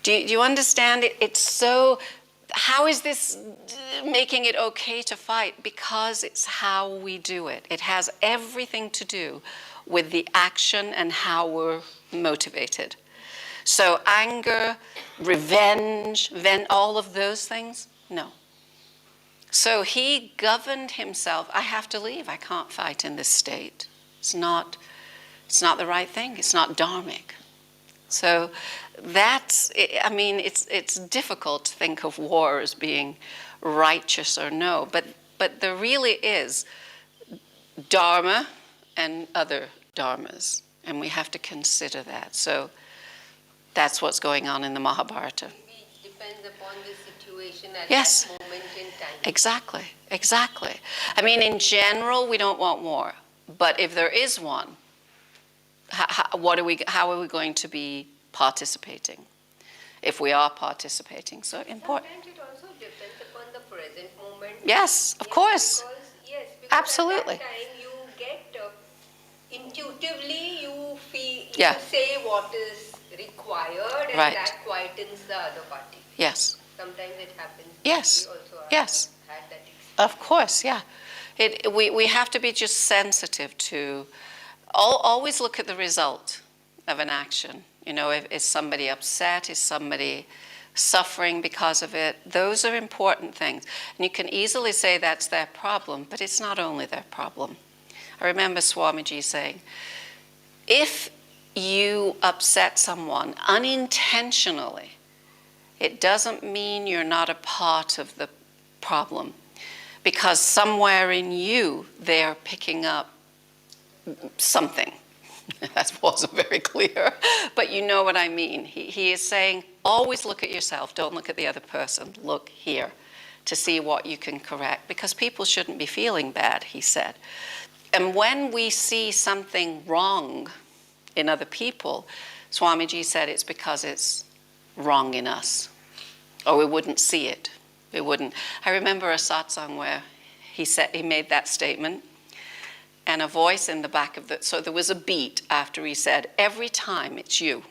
Do you understand it? It's so, how is this making it okay to fight? Because it's how we do it. It has everything to do with the action and how we're motivated. So anger, revenge, all of those things, no. So he governed himself. I have to leave. I can't fight in this state. It's not the right thing. It's not dharmic. So that's, I mean, it's difficult to think of war as being righteous or no, but there really is dharma and other dharmas, and we have to consider that. So that's what's going on in the Mahabharata.
It depends upon the situation at
Yes.
that moment in time.
Exactly, exactly. I mean, in general, we don't want war, but if there is one, how are we going to be participating? If we are participating, so important.
Sometimes it also depends upon the present moment.
Yes, of course.
Because
Absolutely.
at that time you get intuitively you feel
Yeah.
you say what is required, and
Right.
that quietens the other party.
Yes,
Sometimes it happens.
Yes.
We also
Yes.
had that experience.
of course, yeah. We have to be just sensitive to, always look at the result of an action. You know, is somebody upset? Is somebody suffering because of it? Those are important things. And you can easily say that's their problem, but it's not only their problem. I remember Swamiji saying, if you upset someone unintentionally, it doesn't mean you're not a part of the problem, because somewhere in you they're picking up something. That wasn't very clear, but you know what I mean. He is saying, always look at yourself, don't look at the other person, look here to see what you can correct, because people shouldn't be feeling bad, he said. And when we see something wrong in other people, Swamiji said it's because it's wrong in us, or we wouldn't see it. We wouldn't. I remember a satsang where he made that statement, and a voice in the back of so there was a beat after he said, every time it's you,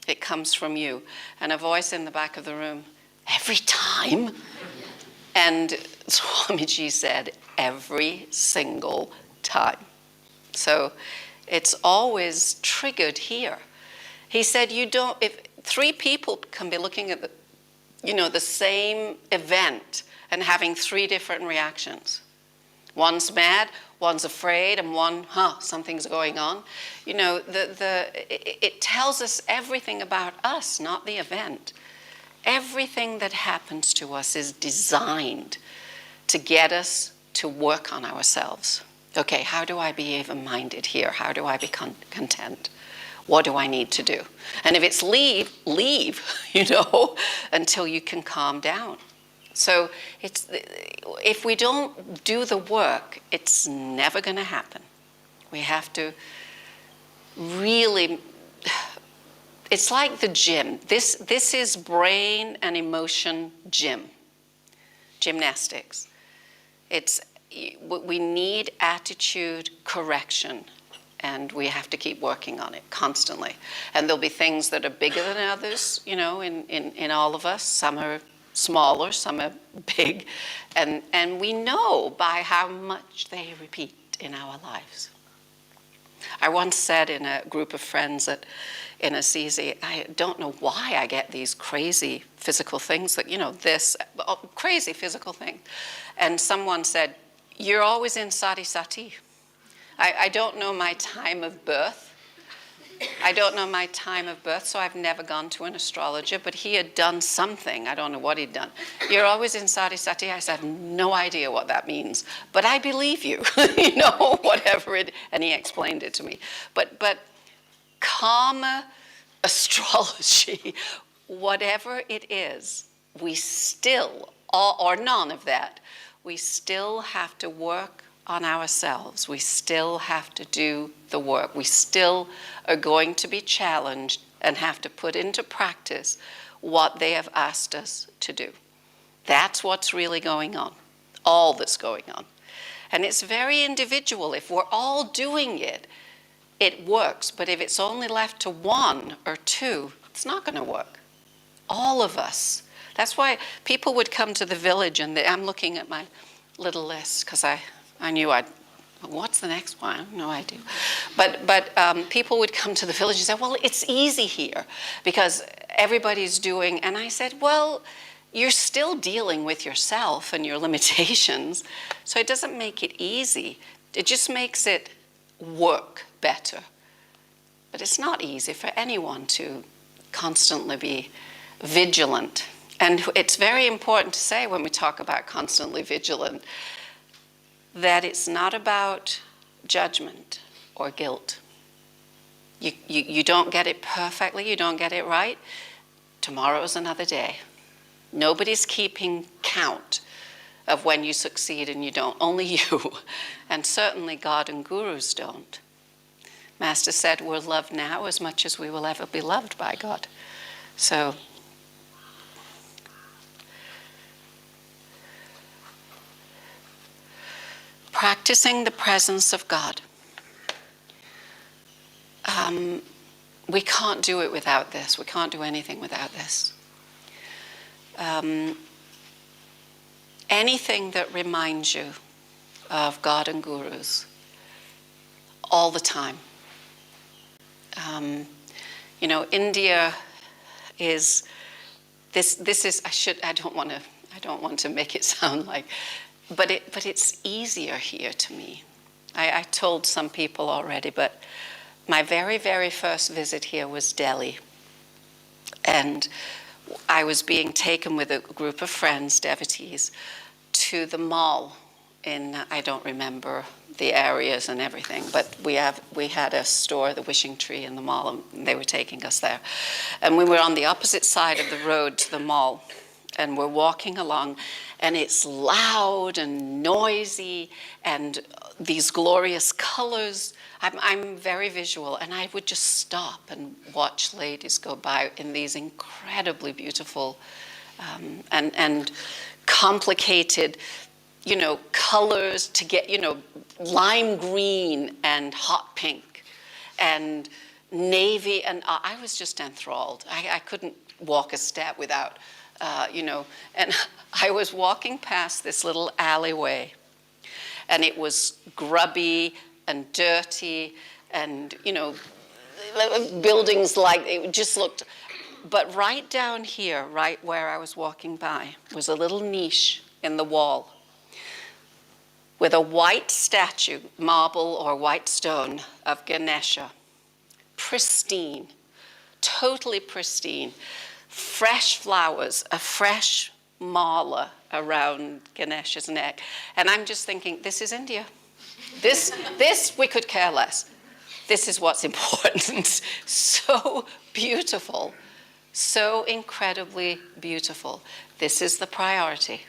it comes from you. And a voice in the back of the room, every time? And Swamiji said, every single time. So it's always triggered here. He said, if 3 people can be looking at the same event and having 3 different reactions. One's mad, one's afraid, and one, something's going on. You know, it tells us everything about us, not the event. Everything that happens to us is designed to get us to work on ourselves. Okay, how do I be even-minded here? How do I be content? What do I need to do? And if it's leave, until you can calm down. So if we don't do the work, it's never going to happen. We have to really, it's like the gym. This is brain and emotion gymnastics. We need attitude correction, and we have to keep working on it constantly. And there'll be things that are bigger than others, in all of us. Some are smaller, some are big, and we know by how much they repeat in our lives. I once said in a group of friends in Assisi, I don't know why I get these crazy physical things crazy physical thing. And someone said, you're always in sati sati. I don't know my time of birth. So I've never gone to an astrologer, but he had done something. I don't know what he'd done. You're always in sati sati. I said, no idea what that means, but I believe you, whatever it, and he explained it to me. But karma, astrology, whatever it is, we still, or none of that, we still have to work on ourselves. We still have to do the work. We still are going to be challenged and have to put into practice what they have asked us to do. That's what's really going on, all that's going on. And it's very individual. If we're all doing it, it works. But if it's only left to one or two, it's not going to work. All of us. That's why people would come to the village, and I'm looking at my little list because I knew what's the next one? I have no idea. But people would come to the village and say, well, it's easy here because everybody's doing, and I said, well, you're still dealing with yourself and your limitations, so it doesn't make it easy. It just makes it work better. But it's not easy for anyone to constantly be vigilant. And it's very important to say when we talk about constantly vigilant that it's not about judgment or guilt. You don't get it perfectly, you don't get it right, tomorrow's another day. Nobody's keeping count of when you succeed and you don't, only you. And certainly God and gurus don't. Master said we're loved now as much as we will ever be loved by God. So, practicing the presence of God. We can't do it without this. We can't do anything without this. Anything that reminds you of God and gurus all the time. India is this is I don't want to make it sound like, but it's easier here to me. I told some people already, but my very, very first visit here was Delhi. And I was being taken with a group of friends, devotees, to the mall in, I don't remember the areas and everything, but we had a store, the Wishing Tree, in the mall, and they were taking us there. And we were on the opposite side of the road to the mall, and we're walking along, and it's loud and noisy, and these glorious colors. I'm very visual, and I would just stop and watch ladies go by in these incredibly beautiful and complicated, colors to get, lime green and hot pink and navy, and I was just enthralled. I couldn't walk a step without, and I was walking past this little alleyway, and it was grubby and dirty and, buildings like, it just looked, but right down here, right where I was walking by, was a little niche in the wall with a white statue, marble or white stone, of Ganesha. Pristine, totally pristine. Fresh flowers, a fresh mala around Ganesha's neck. And I'm just thinking, this is India. This we could care less. This is what's important. So beautiful, so incredibly beautiful. This is the priority.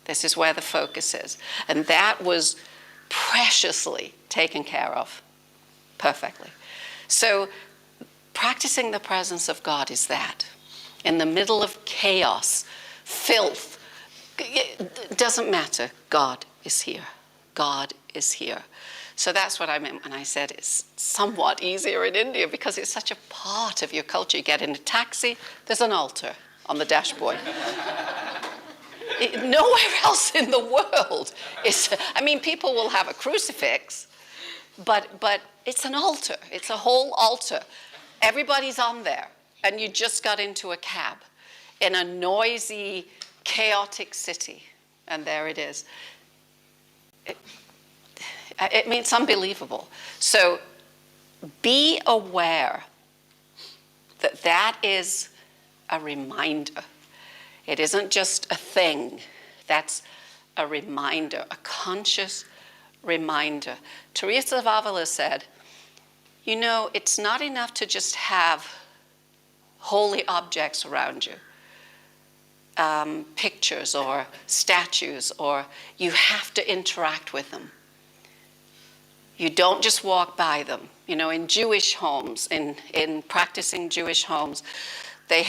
This is where the focus is. And that was preciously taken care of, perfectly. So practicing the presence of God is that. In the middle of chaos, filth, it doesn't matter. God is here. God is here. So that's what I meant when I said it's somewhat easier in India because it's such a part of your culture. You get in a taxi, there's an altar on the dashboard. Nowhere else in the world is, people will have a crucifix, but it's an altar. It's a whole altar. Everybody's on there, and you just got into a cab in a noisy, chaotic city, and there it is. It's unbelievable. So be aware that that is a reminder. It isn't just a thing. That's a reminder, a conscious reminder. Teresa of Avila said, it's not enough to just have holy objects around you, pictures or statues, or you have to interact with them. You don't just walk by them. In Jewish homes, in practicing Jewish homes,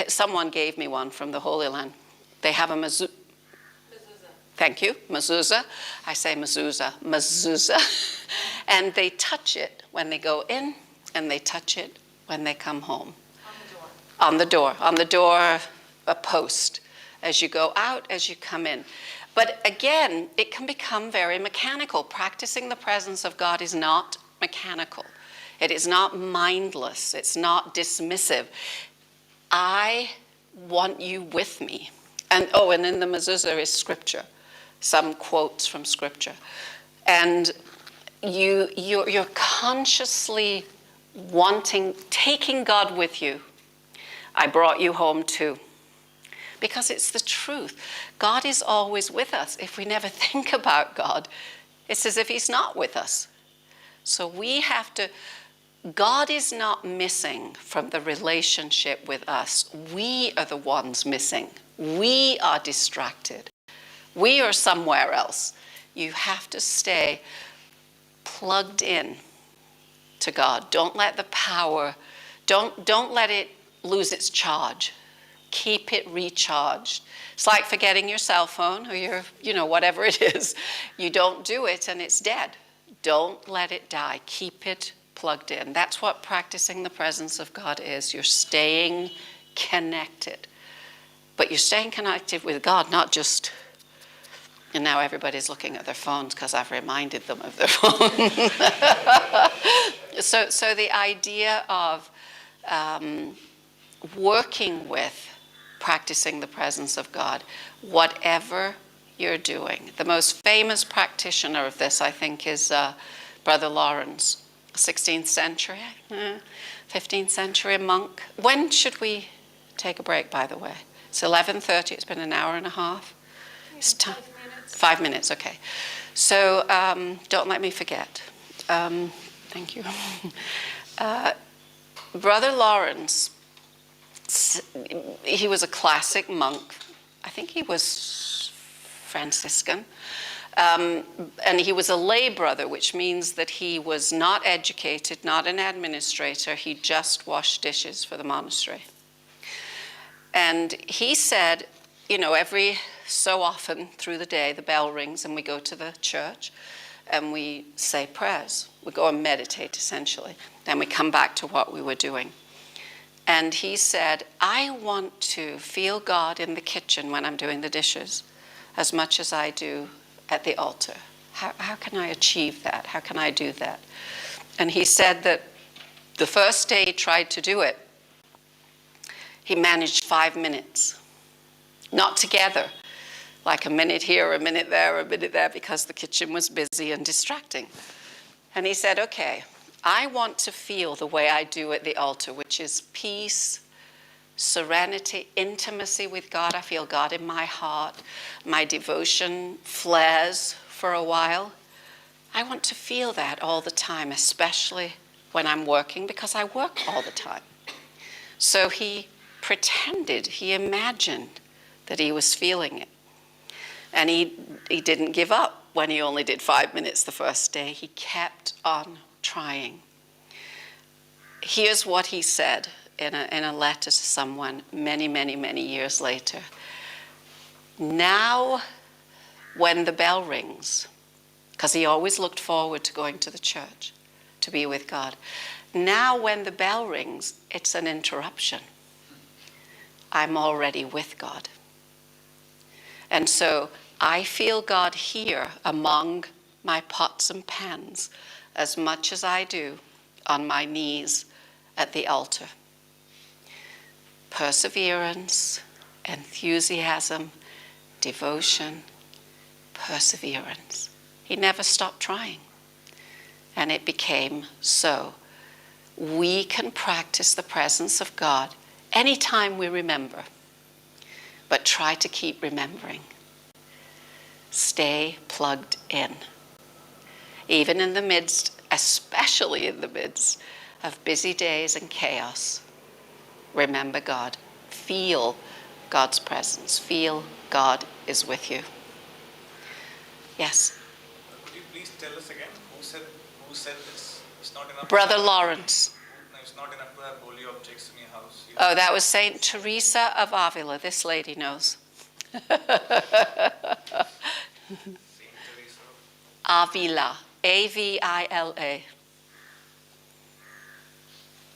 someone gave me one from the Holy Land. They have a mezuzah. thank you, mezuzah. I say mezuzah. And they touch it when they go in, and they touch it when they come home. On the door, a post. As you go out, as you come in. But again, it can become very mechanical. Practicing the presence of God is not mechanical. It is not mindless. It's not dismissive. I want you with me. And in the mezuzah is scripture, some quotes from scripture. And you're consciously taking God with you. I brought you home too. Because it's the truth. God is always with us. If we never think about God, it's as if he's not with us. So we have to, God is not missing from the relationship with us. We are the ones missing. We are distracted. We are somewhere else. You have to stay plugged in to God. Don't let the power, don't let it lose its charge. Keep it recharged. It's like forgetting your cell phone or your, whatever it is. You don't do it and it's dead. Don't let it die. Keep it plugged in. That's what practicing the presence of God is. You're staying connected. But you're staying connected with God, not just, and now everybody's looking at their phones because I've reminded them of their phone. So the idea of working with practicing the presence of God, whatever you're doing. The most famous practitioner of this, I think, is Brother Lawrence, 16th century, 15th century monk. When should we take a break, by the way? It's 11:30. It's been an hour and a half. It's time. 5 minutes, okay. So don't let me forget. Thank you. Brother Lawrence, he was a classic monk. I think he was Franciscan. And he was a lay brother, which means that he was not educated, not an administrator. He just washed dishes for the monastery. And he said, every so often through the day, the bell rings and we go to the church and we say prayers. We go and meditate, essentially. Then we come back to what we were doing. And he said, I want to feel God in the kitchen when I'm doing the dishes as much as I do at the altar. How can I achieve that? How can I do that? And he said that the first day he tried to do it, he managed 5 minutes. Not together, like a minute here, a minute there, because the kitchen was busy and distracting. And he said, okay, I want to feel the way I do at the altar, which is peace, serenity, intimacy with God. I feel God in my heart. My devotion flares for a while. I want to feel that all the time, especially when I'm working, because I work all the time. So he pretended, he imagined that he was feeling it. And he didn't give up when he only did 5 minutes the first day. He kept on trying. Here's what he said in a letter to someone many, many, many years later. Now, when the bell rings, because he always looked forward to going to the church to be with God. Now, when the bell rings, it's an interruption. I'm already with God. And so I feel God here among my pots and pans as much as I do on my knees at the altar. Perseverance, enthusiasm, devotion, perseverance. He never stopped trying. And it became so. We can practice the presence of God anytime we remember. But try to keep remembering. Stay plugged in. Even in the midst, especially in the midst of busy days and chaos, remember God. Feel God's presence. Feel God is with you. Yes?
Could you please tell us again who said this? It's not enough.
Brother Lawrence.
No, it's not enough to have holy objects in your house.
Oh, that was Saint Teresa of Avila. This lady knows.
Saint Teresa.
Avila. Avila.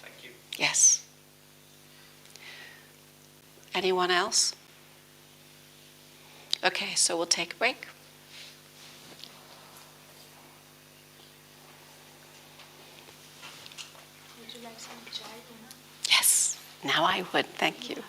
Thank you.
Yes. Anyone else? Okay, so we'll take a break.
Would you like some chai, Uma?
Yes, now I would. Thank you.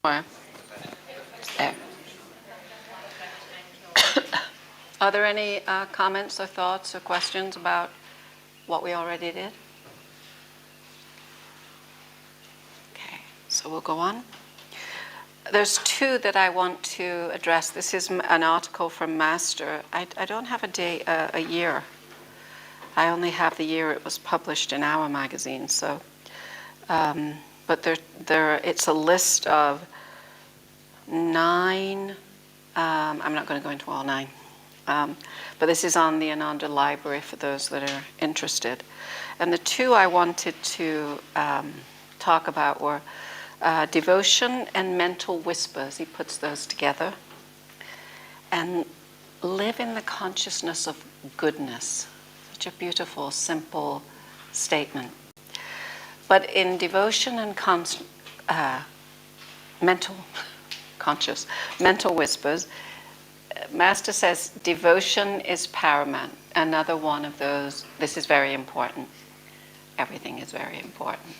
Or there. Are there any comments or thoughts or questions about what we already did? Okay, so we'll go on. There's two that I want to address. This is an article from Master. I don't have a year. I only have the year it was published in our magazine. So, but it's a list of 9. I'm not going to go into all 9. But this is on the Ananda Library for those that are interested. And the two I wanted to talk about were devotion and mental whispers. He puts those together. And live in the consciousness of goodness. Such a beautiful, simple statement. But in devotion and mental whispers, Master says devotion is paramount. Another one of those, this is very important. Everything is very important.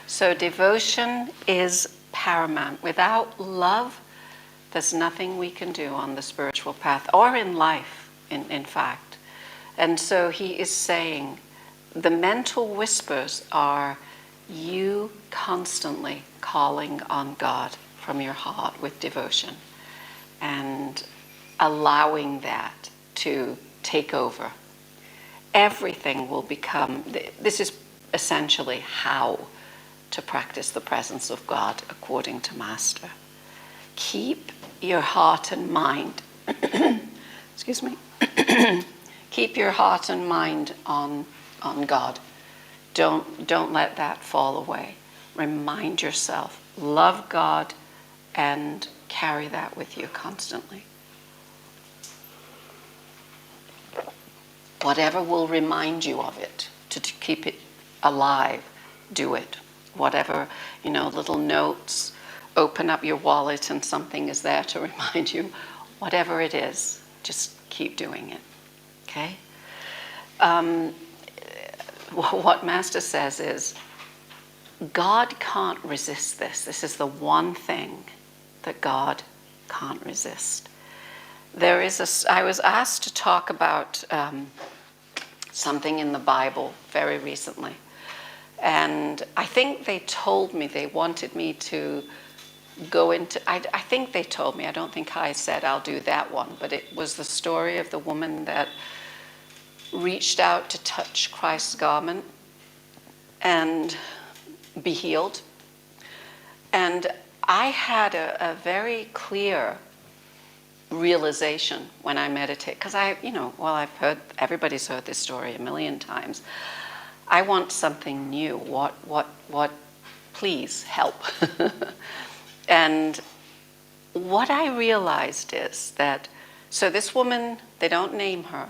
So devotion is paramount. Without love, there's nothing we can do on the spiritual path or in life, in fact. And so he is saying the mental whispers are you constantly calling on God from your heart with devotion and allowing that to take over. Everything will become, this is essentially how to practice the presence of God according to Master. Keep your heart and mind, excuse me, keep your heart and mind on God. Don't let that fall away. Remind yourself, love God and carry that with you constantly. Whatever will remind you of it, to keep it alive, do it. Whatever, little notes, open up your wallet and something is there to remind you. Whatever it is, just keep doing it. Okay? What Master says is, God can't resist this. This is the one thing that God can't resist. I was asked to talk about something in the Bible very recently. And I think they told me they wanted me to go into, I think they told me, I don't think I said I'll do that one, but it was the story of the woman that reached out to touch Christ's garment and be healed. And I had a very clear realization when I meditate, because I've heard, everybody's heard this story a million times. I want something new. What, please help. And what I realized is that, so this woman, they don't name her.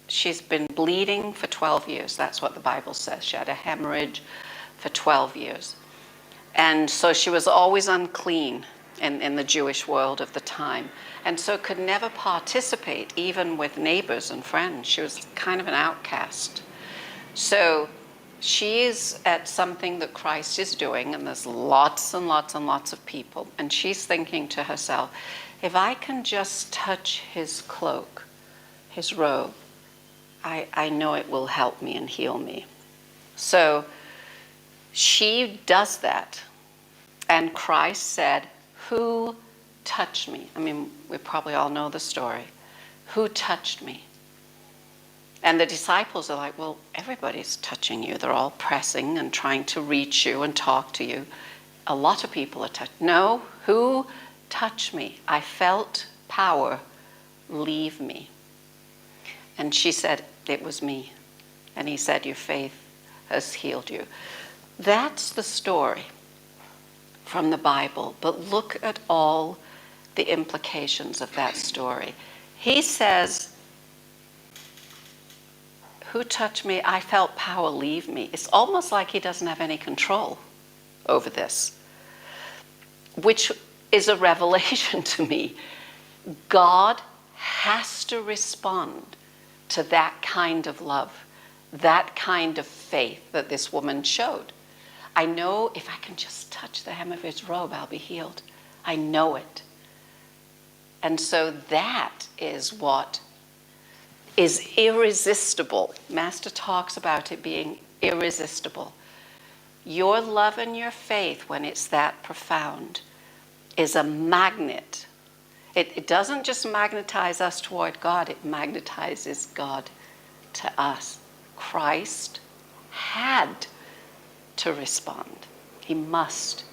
She's been bleeding for 12 years. That's what the Bible says. She had a hemorrhage for 12 years. And so she was always unclean in the Jewish world of the time. And so could never participate, even with neighbors and friends. She was kind of an outcast. So she's at something that Christ is doing, and there's lots and lots and lots of people. And she's thinking to herself, if I can just touch his cloak, his robe, I know it will help me and heal me. So she does that. And Christ said, who touched me? I mean, we probably all know the story. Who touched me? And the disciples are like, well, everybody's touching you. They're all pressing and trying to reach you and talk to you. A lot of people are touched. No, who touched me? I felt power leave me. And she said, it was me. And he said, your faith has healed you. That's the story from the Bible. But look at all the implications of that story. He says, who touched me? I felt power leave me. It's almost like he doesn't have any control over this, which is a revelation to me. God has to respond to that kind of love, that kind of faith that this woman showed. I know if I can just touch the hem of his robe, I'll be healed. I know it. And so that is what is irresistible. Master talks about it being irresistible. Your love and your faith, when it's that profound, is a magnet. It doesn't just magnetize us toward God, it magnetizes God to us. Christ had to respond. He must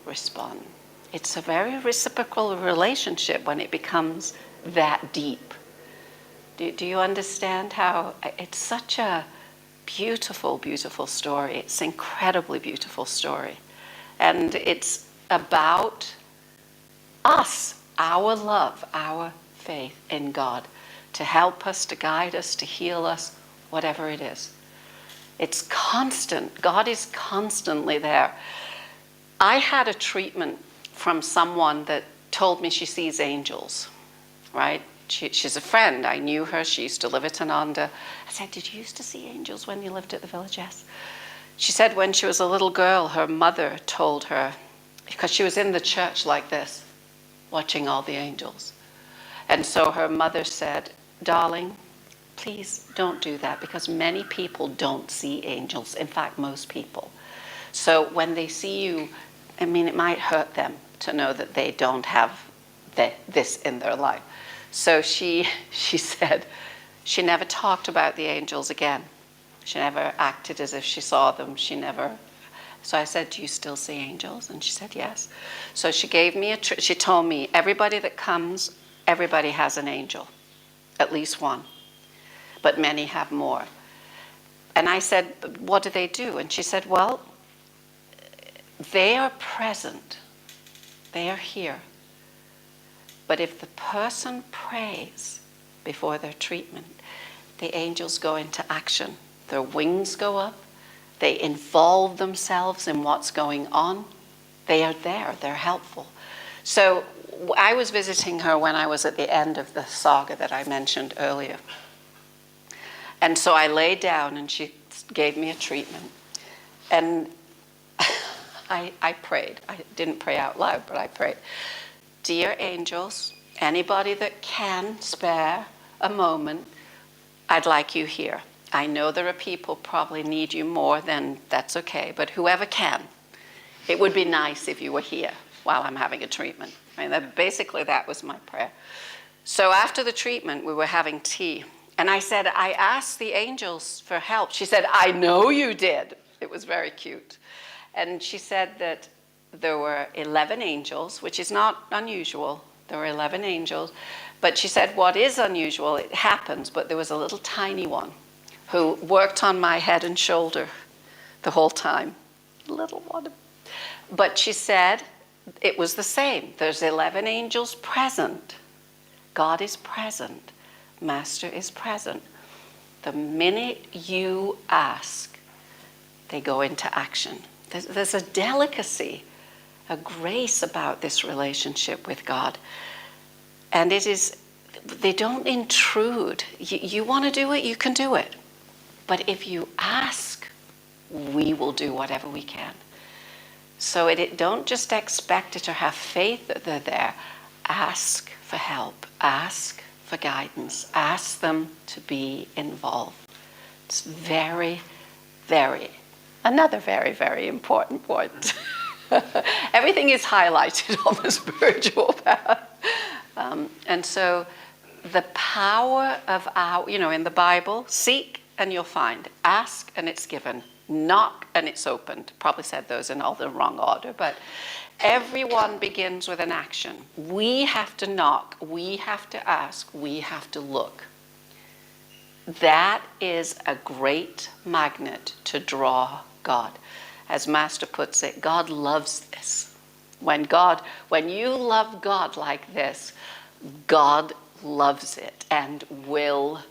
respond. It's a very reciprocal relationship when it becomes that deep. Do you understand how it's such a beautiful, beautiful story? It's an incredibly beautiful story. And it's about us, our love, our faith in God, to help us, to guide us, to heal us, whatever it is. It's constant. God is constantly there. I had a treatment from someone that told me she sees angels, right? She's a friend. I knew her. She used to live at Ananda. I said, did you used to see angels when you lived at the village? Yes. She said when she was a little girl, her mother told her, because she was in the church like this, watching all the angels. And so her mother said, darling, please don't do that, because many people don't see angels. In fact, most people. So when they see you, I mean, it might hurt them to know that they don't have this in their life. So she said she never talked about the angels again. She never acted as if she saw them. She never. So I said, do you still see angels? And she said, yes. So she gave me she told me, everybody that comes, everybody has an angel, at least one. But many have more. And I said, what do they do? And she said, well, they are present. They are here. But if the person prays before their treatment, the angels go into action. Their wings go up. They involve themselves in what's going on. They are there. They're helpful. So I was visiting her when I was at the end of the saga that I mentioned earlier. And so I lay down and she gave me a treatment. And I prayed. I didn't pray out loud, but I prayed. Dear angels, anybody that can spare a moment, I'd like you here. I know there are people probably need you more than that's okay, but whoever can, it would be nice if you were here while I'm having a treatment. I mean, basically that was my prayer. So after the treatment, we were having tea. And I said, I asked the angels for help. She said, I know you did. It was very cute. And she said that there were 11 angels, which is not unusual. There were 11 angels. But she said, what is unusual, it happens, but there was a little tiny one who worked on my head and shoulder the whole time. Little one. But she said it was the same. There's 11 angels present. God is present. Master is present. The minute you ask, they go into action. There's a delicacy, a grace about this relationship with God. And it is, they don't intrude. You want to do it, you can do it. But if you ask, we will do whatever we can. So don't just expect it or have faith that they're there. Ask for help. Ask for guidance. Ask them to be involved. It's very, very, another very, very important point. Everything is highlighted on the spiritual path. And so the power of our, in the Bible, seek and you'll find. Ask and it's given. Knock and it's opened. Probably said those in all the wrong order, but everyone begins with an action. We have to knock, we have to ask, we have to look. That is a great magnet to draw God. As Master puts it, God loves this. When you love God like this, God loves it and will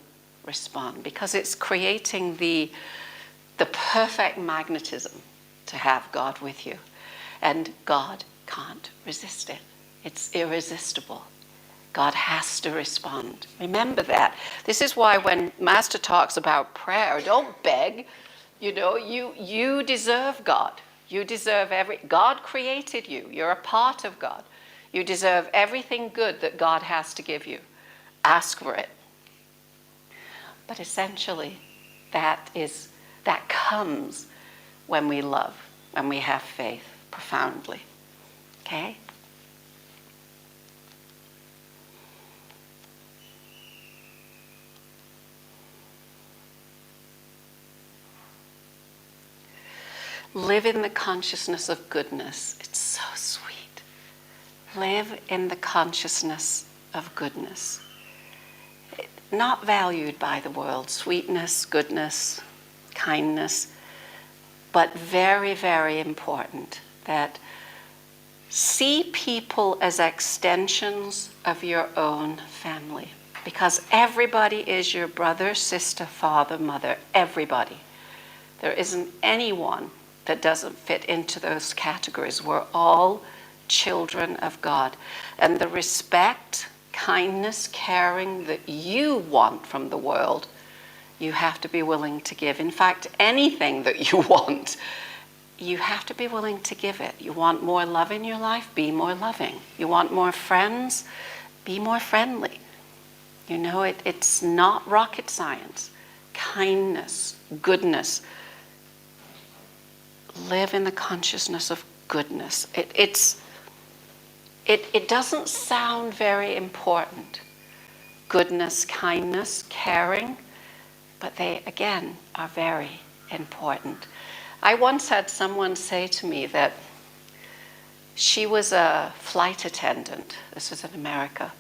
respond, because it's creating the perfect magnetism to have God with you. And God can't resist it. It's irresistible. God has to respond. Remember that. This is why when Master talks about prayer, don't beg. You deserve God. You deserve God created you. You're a part of God. You deserve everything good that God has to give you. Ask for it. But essentially, that comes when we love, when we have faith profoundly. Okay? Live in the consciousness of goodness. It's so sweet. Live in the consciousness of goodness. Not valued by the world. Sweetness, goodness, kindness. But very, very important that see people as extensions of your own family. Because everybody is your brother, sister, father, mother. Everybody. There isn't anyone that doesn't fit into those categories. We're all children of God. And the respect, kindness, caring that you want from the world, you have to be willing to give. In fact, anything that you want, you have to be willing to give it. You want more love in your life? Be more loving. You want more friends? Be more friendly. You know, it's not rocket science. Kindness, goodness. Live in the consciousness of goodness. It doesn't sound very important. Goodness, kindness, caring, but they, again, are very important. I once had someone say to me that she was a flight attendant. This was in America.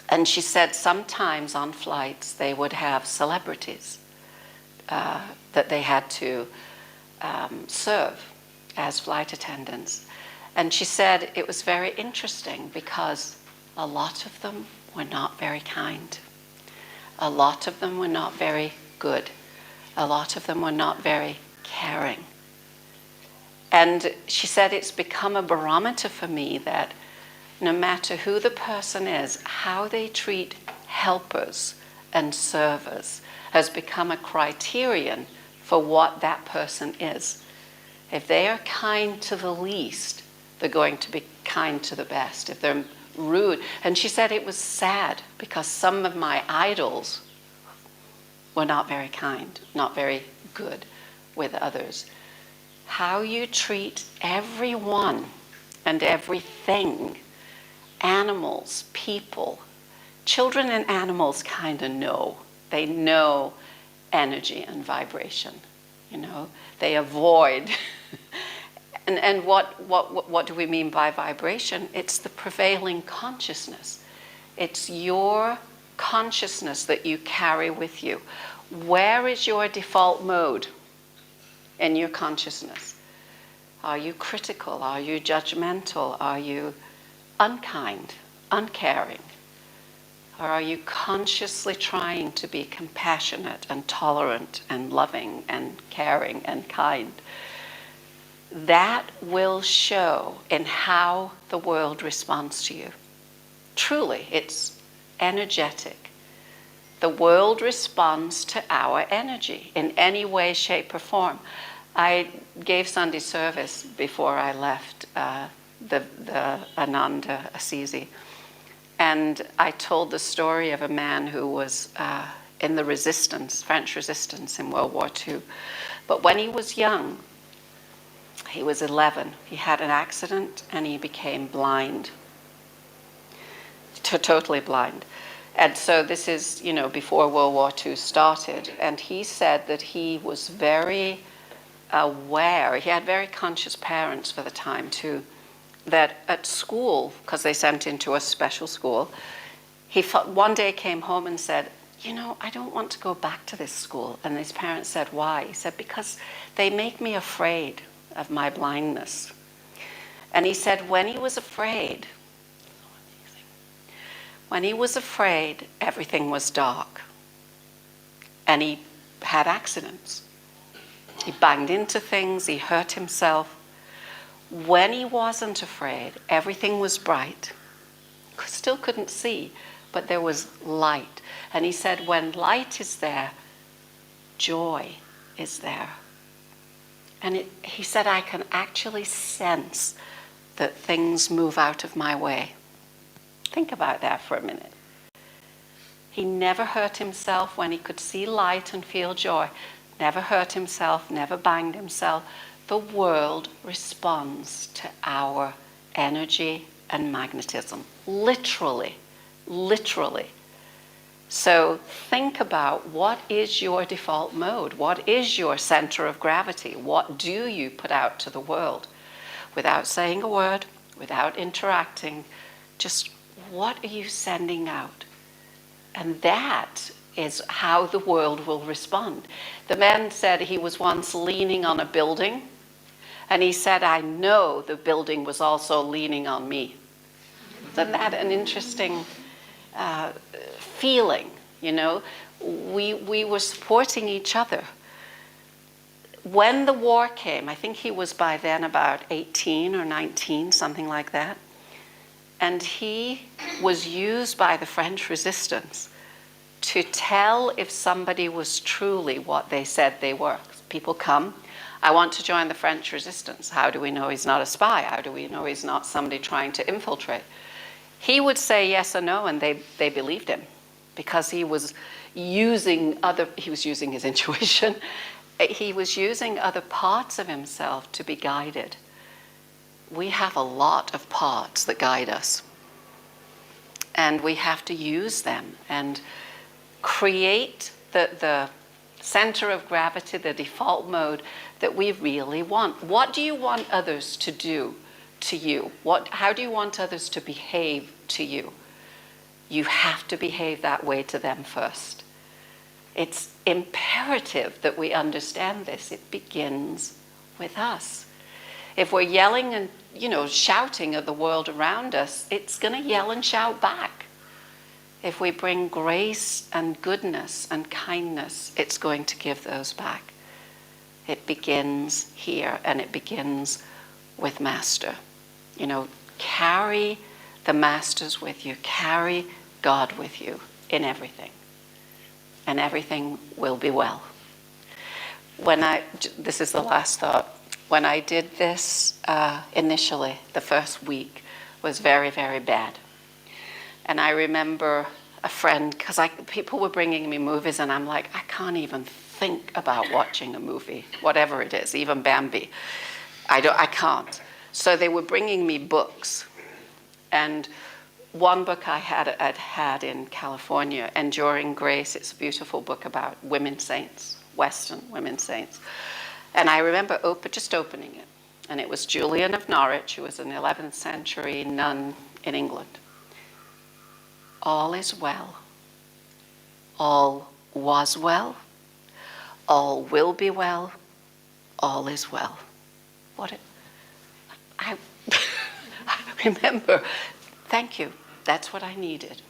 And she said sometimes on flights they would have celebrities that they had to serve as flight attendants. And she said it was very interesting because a lot of them were not very kind. A lot of them were not very good. A lot of them were not very caring. And she said it's become a barometer for me that no matter who the person is, how they treat helpers and servers has become a criterion for what that person is. If they are kind to the least, they're going to be kind to the best. If they're rude, and she said it was sad because some of my idols were not very kind, not very good with others. How you treat everyone and everything, animals, people, children and animals kind of know. They know energy and vibration, you know. They avoid. and what do we mean by vibration? It's the prevailing consciousness. It's your consciousness that you carry with you. Where is your default mode in your consciousness? Are you critical? Are you judgmental? Are you unkind, uncaring? Or are you consciously trying to be compassionate and tolerant and loving and caring and kind? That will show in how the world responds to you. Truly, it's energetic. The world responds to our energy in any way, shape, or form. I gave Sunday service before I left the Ananda Assisi. And I told the story of a man who was in the resistance, French resistance in World War II. But when he was young, he was 11, he had an accident and he became blind, totally blind. And so this is, you know, before World War II started. And he said that he was very aware, he had very conscious parents for the time too, that at school, because they sent him to a special school, he one day came home and said, you know, I don't want to go back to this school. And his parents said, why? He said, because they make me afraid of my blindness. And he said when he was afraid, everything was dark. And he had accidents. He banged into things, he hurt himself. When he wasn't afraid, everything was bright. Still couldn't see, but there was light. And he said, when light is there, joy is there. And he said, I can actually sense that things move out of my way. Think about that for a minute. He never hurt himself when he could see light and feel joy. Never hurt himself, never banged himself. The world responds to our energy and magnetism. Literally. Literally. So think about, what is your default mode? What is your center of gravity? What do you put out to the world? Without saying a word, without interacting, just what are you sending out? And that is how the world will respond. The man said he was once leaning on a building, and he said, I know the building was also leaning on me. Isn't that an interesting feeling? You know, we were supporting each other. When the war came, I think he was by then about 18 or 19, something like that, and he was used by the French resistance to tell if somebody was truly what they said they were. People come, I want to join the French resistance. How do we know he's not a spy? How do we know he's not somebody trying to infiltrate? He would say yes or no, and they believed him, because he was using his intuition. He was using other parts of himself to be guided. We have a lot of parts that guide us, and we have to use them and create the center of gravity, the default mode that we really want. What do you want others to do to you? How do you want others to behave to you? You have to behave that way to them first. It's imperative that we understand this. It begins with us. If we're yelling and, shouting at the world around us, it's going to yell and shout back. If we bring grace and goodness and kindness, it's going to give those back. It begins here, and it begins with Master. Carry the Masters with you. Carry God with you in everything. And everything will be well. This is the last thought. When I did this initially, the first week was very, very bad. And I remember a friend, because people were bringing me movies, and I'm like, I can't even think about watching a movie, whatever it is, even Bambi. I can't. So they were bringing me books. And one book I had in California, Enduring Grace. It's a beautiful book about women saints, Western women saints. And I remember just opening it. And it was Julian of Norwich, who was an 11th century nun in England. All is well. All was well. All will be well. All is well. I remember, thank you. That's what I needed.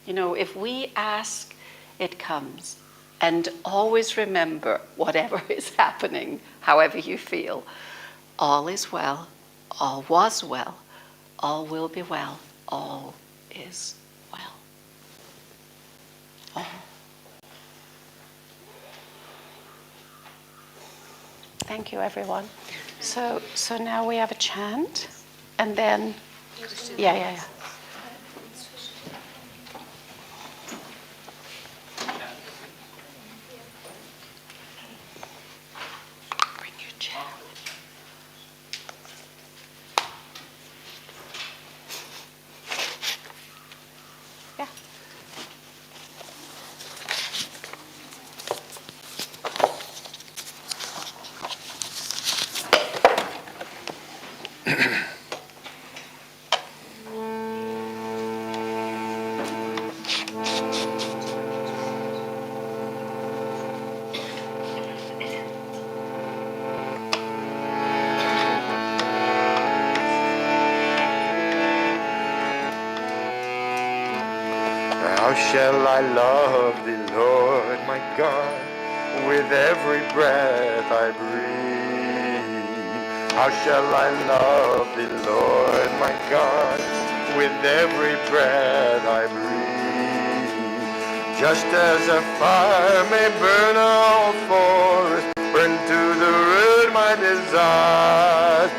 If we ask, it comes. And always remember, whatever is happening, however you feel, all is well, all was well, all will be well, all is well. All. Thank you, everyone. So now we have a chant, and then, yeah. Bring your chair. Yeah.
How shall I love thee, Lord, my God, with every breath I breathe? How shall I love thee, Lord, my God, with every breath I breathe? Just as a fire may burn all forest, burn to the root my desires,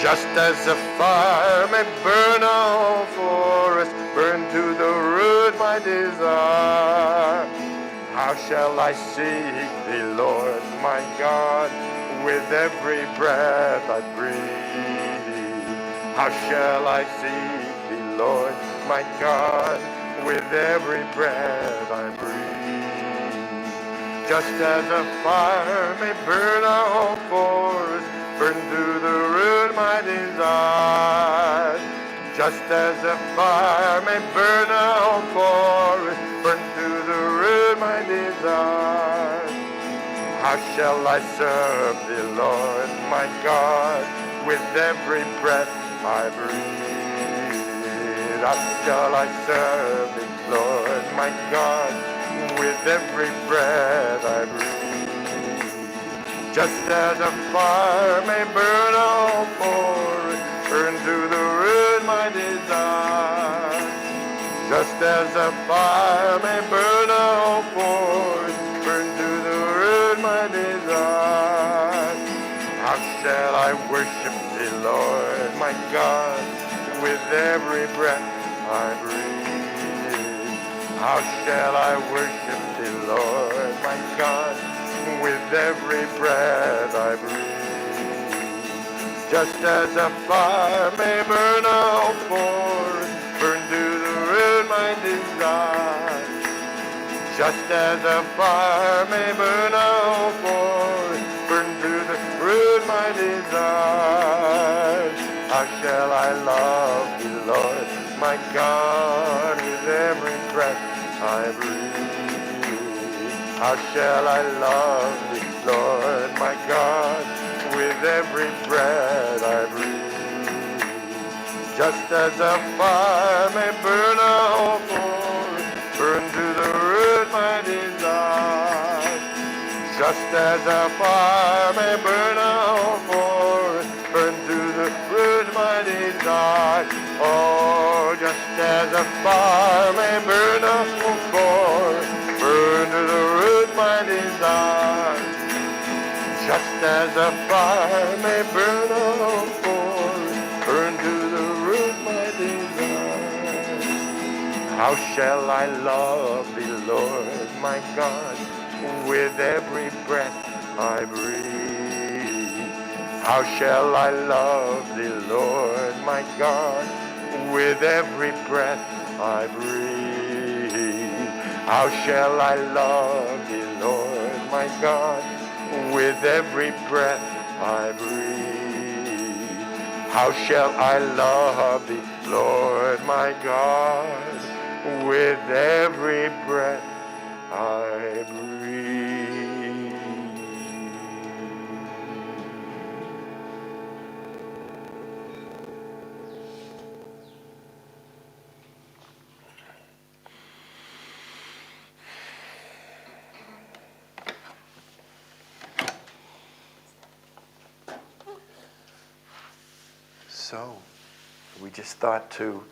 Just as a fire may burn a whole forest, burn to the root my desire. How shall I seek thee, Lord my God, with every breath I breathe? How shall I seek thee, Lord my God, with every breath I breathe? Just as a fire may burn a whole forest, burn to the root my desire. Just as a fire may burn a whole forest, burn to the root my desire. How shall I serve thee, Lord my God, with every breath I breathe? How shall I serve thee, Lord my God, with every breath I breathe? Just as a fire may burn a whole forest, burn to the root my desire. Just as a fire may burn a whole forest, burn to the root my desire. How shall I worship thee, Lord my God, with every breath I breathe? How shall I worship thee, Lord my God, with every breath I breathe? Just as a fire may burn a whole forest, burn to the root my desire. Just as a fire may burn a whole forest, burn to the root my desire. How shall I love thee, Lord my God, with every breath I breathe? How shall I love thee, Lord my God, with every breath I breathe? Just as a fire may burn a whole forest, burn to the root my desire. Just as a fire may burn a whole forest, burn to the root my desire. Oh, just as a fire may burn a whole forest, burn to the root my desire. Just as a fire may burn a whole forest, burn to the root my desire. How shall I love thee, Lord my God, with every breath I breathe? How shall I love thee, Lord my God, with every breath I breathe? How shall I love thee, Lord my God, with every breath I breathe? How shall I love thee, Lord my God, with every breath I breathe?
So, we just thought to